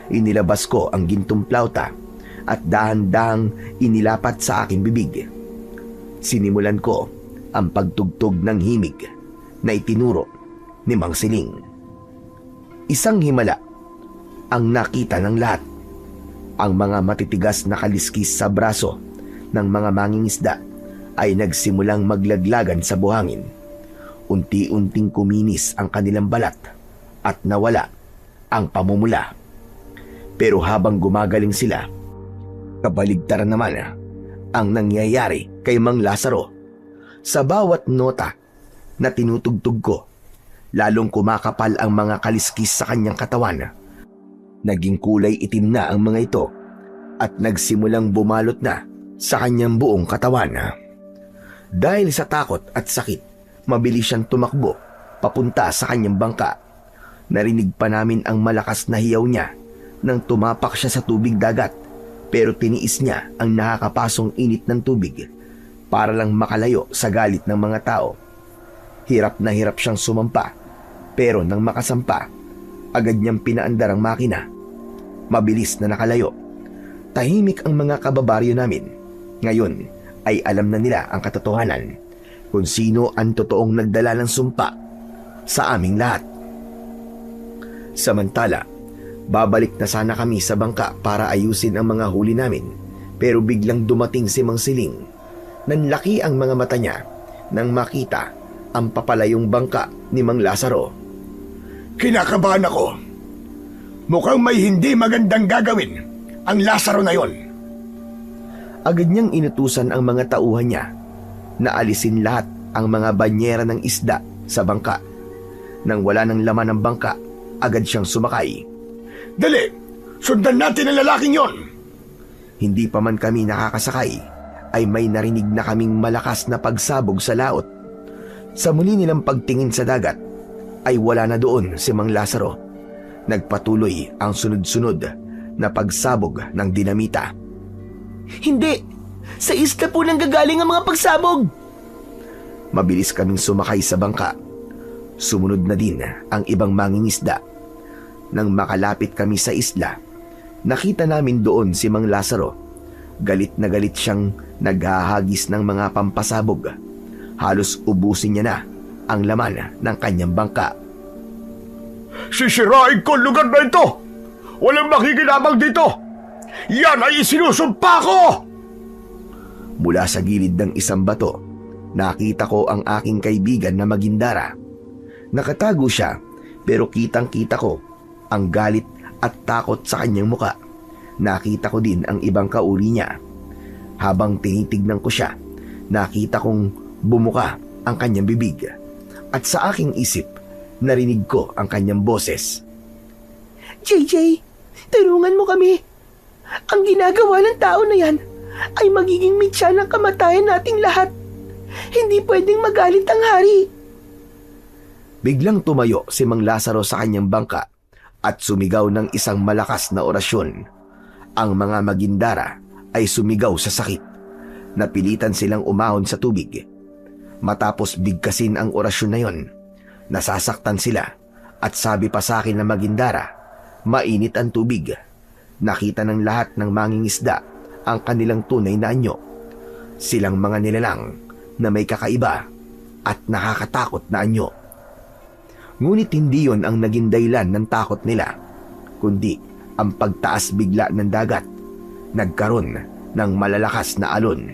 Speaker 1: Inilabas ko ang gintong plauta at dahan-dahang inilapat sa aking bibig. Sinimulan ko ang pagtugtog ng himig na itinuro ni Mang Siling. Isang himala ang nakita ng lahat. Ang mga matitigas na kaliskis sa braso ng mga mangingisda ay nagsimulang maglaglagan sa buhangin. Unti-unting kuminis ang kanilang balat at nawala ang pamumula. Pero habang gumagaling sila, kabaligtaran naman ang nangyayari kay Mang Lazaro. Sa bawat nota na tinutugtog ko. Lalong kumakapal ang mga kaliskis sa kanyang katawan. Naging kulay itim na ang mga ito at nagsimulang bumalot na sa kanyang buong katawan. Dahil sa takot at sakit, mabilis siyang tumakbo papunta sa kanyang bangka. Narinig pa namin ang malakas na hiyaw niya nang tumapak siya sa tubig dagat, pero tiniis niya ang nakakapasong init ng tubig para lang makalayo sa galit ng mga tao. Hirap na hirap siyang sumampa, pero nang makasampa, agad niyang pinaandar ang makina. Mabilis na nakalayo. Tahimik ang mga kababaryo namin. Ngayon ay alam na nila ang katotohanan kung sino ang totoong nagdala ng sumpa sa aming lahat. Samantala, babalik na sana kami sa bangka para ayusin ang mga huli namin, pero biglang dumating si Mang Siling. Nanlaki ang mga mata niya nang makita ang papalayong bangka ni Mang Lazaro.
Speaker 3: Kinakabahan ako. Mukhang may hindi magandang gagawin ang Lazaro na yon.
Speaker 1: Agad niyang inutusan ang mga tauhan niya na alisin lahat ang mga banyera ng isda sa bangka. Nang wala ng laman ng bangka, agad siyang sumakay.
Speaker 3: Dali! Sundan natin ang lalaking yon!
Speaker 1: Hindi pa man kami nakakasakay, ay may narinig na kaming malakas na pagsabog sa laot. Sa muli nilang pagtingin sa dagat, ay wala na doon si Mang Lazaro. Nagpatuloy ang sunod-sunod na pagsabog ng dinamita.
Speaker 2: Hindi! Sa isla po nang gagaling ang mga pagsabog!
Speaker 1: Mabilis kaming sumakay sa bangka. Sumunod na din ang ibang mangingisda. Nang makalapit kami sa isla, nakita namin doon si Mang Lazaro. Galit na galit siyang naghahagis ng mga pampasabog. Halos ubusin niya na ang laman ng kanyang bangka.
Speaker 3: Sisirain ko ang lugar na ito! Walang makikinabang dito! Yan ay isinusumpa ko!
Speaker 1: Mula sa gilid ng isang bato, nakita ko ang aking kaibigan na Magindara. Nakatago siya, pero kitang-kita ko ang galit at takot sa kanyang muka. Nakita ko din ang ibang kauri niya. Habang tinitignan ko siya, nakita kong bumuka ang kanyang bibig. At sa aking isip, narinig ko ang kanyang boses.
Speaker 2: JJ, tulungan mo kami. Ang ginagawa ng tao na yan ay magiging mitya ng kamatayan nating lahat. Hindi pwedeng magalit ang hari.
Speaker 1: Biglang tumayo si Mang Lazaro sa kanyang bangka at sumigaw ng isang malakas na orasyon. Ang mga Magindara ay sumigaw sa sakit. Napilitan silang umahon sa tubig. Matapos bigkasin ang orasyon na yon, nasasaktan sila at sabi pa sa akin na Magindara, mainit ang tubig. Nakita ng lahat ng mangingisda ang kanilang tunay na anyo. Silang mga nilalang na may kakaiba at nakakatakot na anyo. Ngunit hindi yon ang naging dahilan ng takot nila, kundi ang pagtaas bigla ng dagat. Nagkaroon ng malalakas na alon.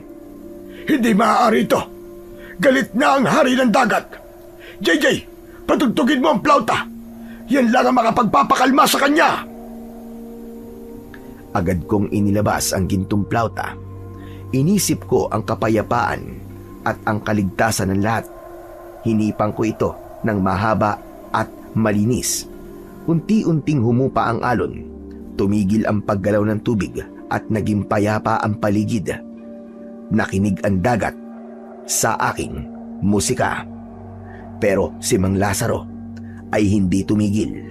Speaker 3: Hindi maaari ito! Galit na ang hari ng dagat! JJ, patugtugin mo ang plauta! Yan lang ang makapagpapakalma sa kanya!
Speaker 1: Agad kong inilabas ang gintong plauta. Inisip ko ang kapayapaan at ang kaligtasan ng lahat. Hinipang ko ito ng mahaba at malinis. Unti-unting humupa ang alon. Tumigil ang paggalaw ng tubig at naging payapa ang paligid. Nakinig ang dagat sa aking musika. Pero si Mang Lazaro ay hindi tumigil.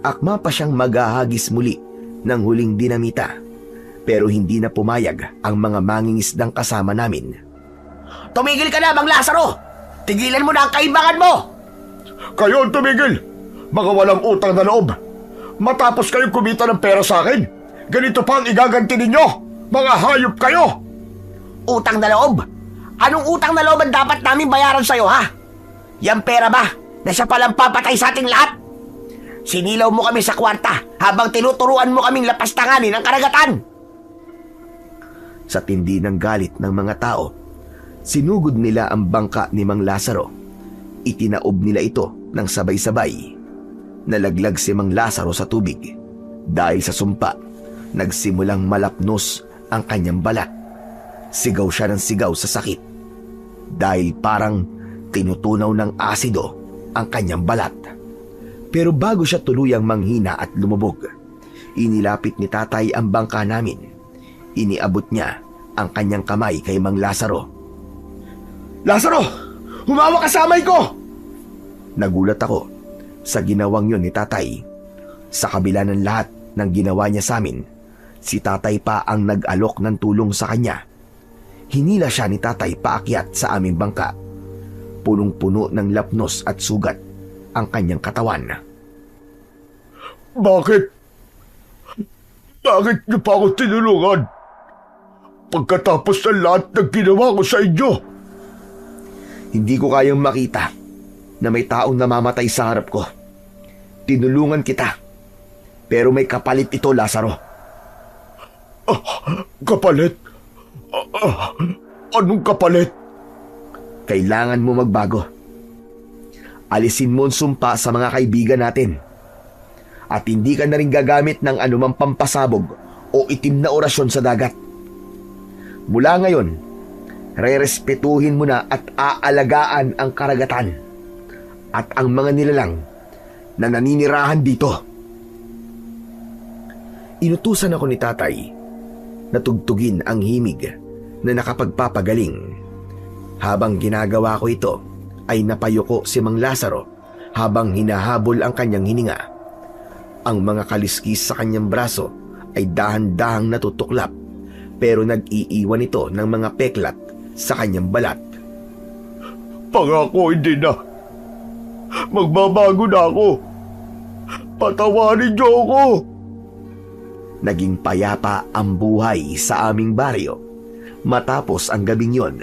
Speaker 1: Akma pa siyang maghahagis muli ng huling dinamita, pero hindi na pumayag ang mga mangingisdang kasama namin.
Speaker 4: Tumigil ka na, Mang Lazaro! Tigilan mo na ang kaibangan mo!
Speaker 3: Kayo ang tumigil! Mga walang utang na loob! Matapos kayong kumita ng pera sa akin, ganito pa ang igaganti ninyo! Mga hayop kayo!
Speaker 4: Utang na loob? Anong utang na loob ang dapat namin bayaran sa'yo, ha? Yang pera ba na siya palang papatay sa ating lahat? Sinilaw mo kami sa kwarta habang tinuturuan mo kaming lapastanganin ang karagatan.
Speaker 1: Sa tindi ng galit ng mga tao, sinugod nila ang bangka ni Mang Lazaro. Itinaob nila ito ng sabay-sabay. Nalaglag si Mang Lazaro sa tubig. Dahil sa sumpa, nagsimulang malapnos ang kanyang balat. Sigaw siya ng sigaw sa sakit. Dahil parang Tinutunaw ng asido ang kanyang balat. Pero bago siya tuluyang manghina at lumubog, inilapit ni tatay ang bangka namin. Iniabot niya ang kanyang kamay kay Mang Lazaro.
Speaker 3: Lazaro! Humawak ka sa kamay ko!
Speaker 1: Nagulat ako sa ginawang yun ni tatay. Sa kabila ng lahat ng ginawa niya sa amin, si tatay pa ang nag-alok ng tulong sa kanya. Hinila siya ni tatay paakyat sa aming bangka. Punong-puno ng lapnos at sugat ang kanyang katawan.
Speaker 3: Bakit? Bakit niyo pa ako tinulungan? Pagkatapos ng lahat ng ginawa ko sa inyo.
Speaker 1: Hindi ko kayang makita na may taong namamatay sa harap ko. Tinulungan kita. Pero may kapalit ito, Lazaro.
Speaker 3: Kapalit? Anong kapalit?
Speaker 1: Kailangan mo magbago. Alisin mo ang sumpa sa mga kaibigan natin. At hindi ka na rin gagamit ng anumang pampasabog o itim na orasyon sa dagat. Mula ngayon, rerespetuhin mo na at aalagaan ang karagatan at ang mga nilalang na naninirahan dito. Inutusan ako ni tatay na tugtugin ang himig na nakapagpapagaling. Habang ginagawa ko ito, ay napayuko si Mang Lazaro habang hinahabol ang kanyang hininga. Ang mga kaliskis sa kanyang braso ay dahan-dahang natutuklap, pero nag-iiwan ito ng mga peklat sa kanyang balat.
Speaker 3: Pangako hindi na. Magbabago na ako. Patawarin niyo ako.
Speaker 1: Naging payapa ang buhay sa aming baryo matapos ang gabing yon.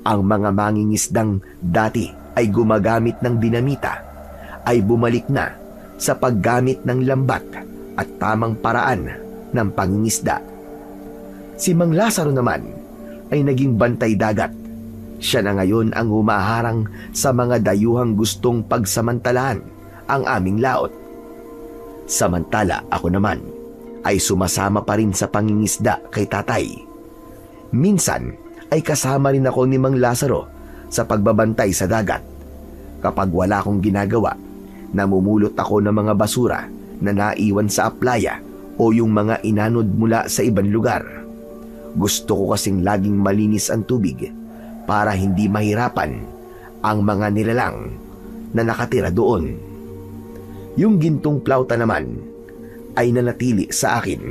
Speaker 1: Ang mga mangingisdang dati ay gumagamit ng dinamita ay bumalik na sa paggamit ng lambat at tamang paraan ng pangingisda. Si Mang Lazaro naman ay naging bantay dagat. Siya na ngayon ang humaharang sa mga dayuhang gustong pagsamantalahan ang aming laot. Samantala ako naman ay sumasama pa rin sa pangingisda kay tatay. Minsan ay kasama rin ako ni Mang Lazaro sa pagbabantay sa dagat. Kapag wala akong ginagawa, namumulot ako ng mga basura na naiwan sa aplaya o yung mga inanod mula sa ibang lugar. Gusto ko kasing laging malinis ang tubig para hindi mahirapan ang mga nilalang na nakatira doon. Yung gintong plauta naman ay nanatili sa akin.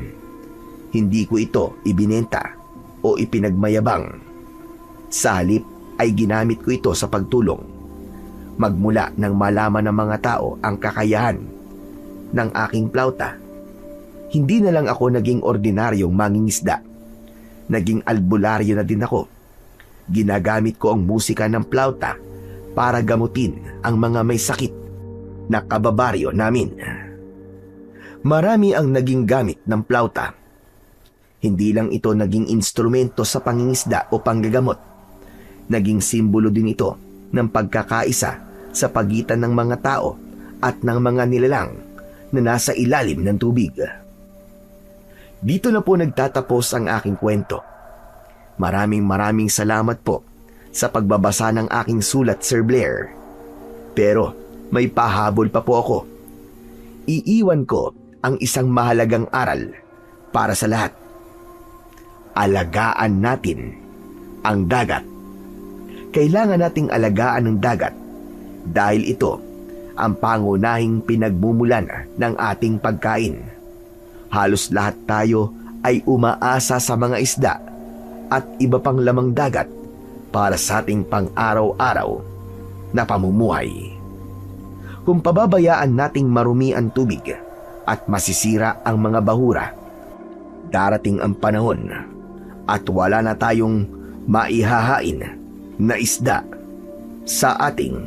Speaker 1: Hindi ko ito ibinenta o ipinagmayabang. Sa halip ay ginamit ko ito sa pagtulong. Magmula nang malaman ng mga tao ang kakayahan ng aking plauta, hindi na lang ako naging ordinaryong mangingisda. Naging albularyo na din ako. Ginagamit ko ang musika ng plauta para gamutin ang mga may sakit na kababaryo namin. Marami ang naging gamit ng plauta. Hindi lang ito naging instrumento sa pangingisda o panggagamot. Naging simbolo din ito ng pagkakaisa sa pagitan ng mga tao at ng mga nilalang na nasa ilalim ng tubig. Dito na po nagtatapos ang aking kwento. Maraming salamat po sa pagbabasa ng aking sulat, Sir Blair. Pero may pahabol pa po ako. Iiwan ko ang isang mahalagang aral para sa lahat. Alagaan natin ang dagat. Kailangan nating alagaan ang dagat dahil ito ang pangunahing pinagmumulan ng ating pagkain. Halos lahat tayo ay umaasa sa mga isda at iba pang lamang dagat para sa ating pang-araw-araw na pamumuhay. Kung pababayaan nating marumi ang tubig at masisira ang mga bahura, darating ang panahon at wala na tayong maihahain na isda sa ating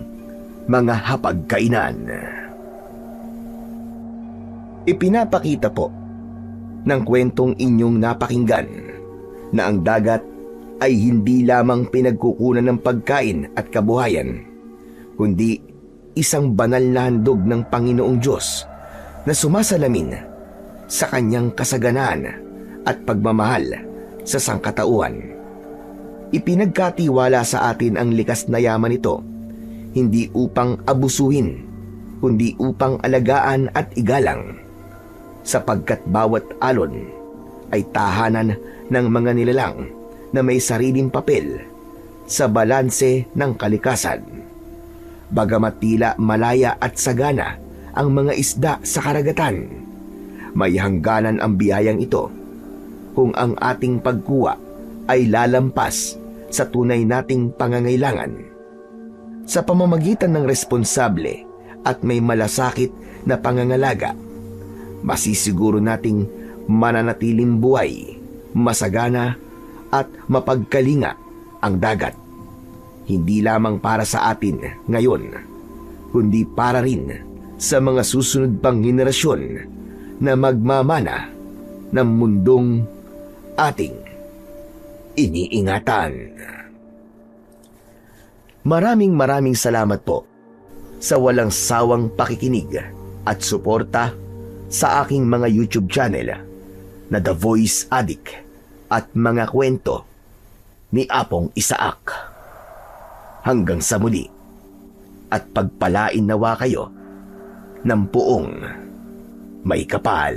Speaker 1: mga hapagkainan. Ipinapakita po ng kwentong inyong napakinggan na ang dagat ay hindi lamang pinagkukunan ng pagkain at kabuhayan, kundi isang banal na handog ng Panginoong Diyos na sumasalamin sa kanyang kasaganaan at pagmamahal sa sangkatauhan. Ipinagkatiwala sa atin ang likas na yaman nito hindi upang abusuhin, kundi upang alagaan at igalang, sapagkat bawat alon ay tahanan ng mga nilalang na may sariling papel sa balanse ng kalikasan. Bagamat tila malaya at sagana ang mga isda sa karagatan, may hangganan ang biyayang ito kung ang ating pagkuha ay lalampas sa tunay nating pangangailangan. Sa pamamagitan ng responsable at may malasakit na pangangalaga, masisiguro nating mananatiling buhay, masagana at mapagkalinga ang dagat. Hindi lamang para sa atin ngayon, kundi para rin sa mga susunod pang henerasyon na magmamana ng mundong ating iniingatan. Maraming salamat po sa walang sawang pakikinig at suporta sa aking mga YouTube channel na The Voice Addict at mga kwento ni Apong Isaak. Hanggang sa muli, at pagpalain nawa kayo ng puong may kapal.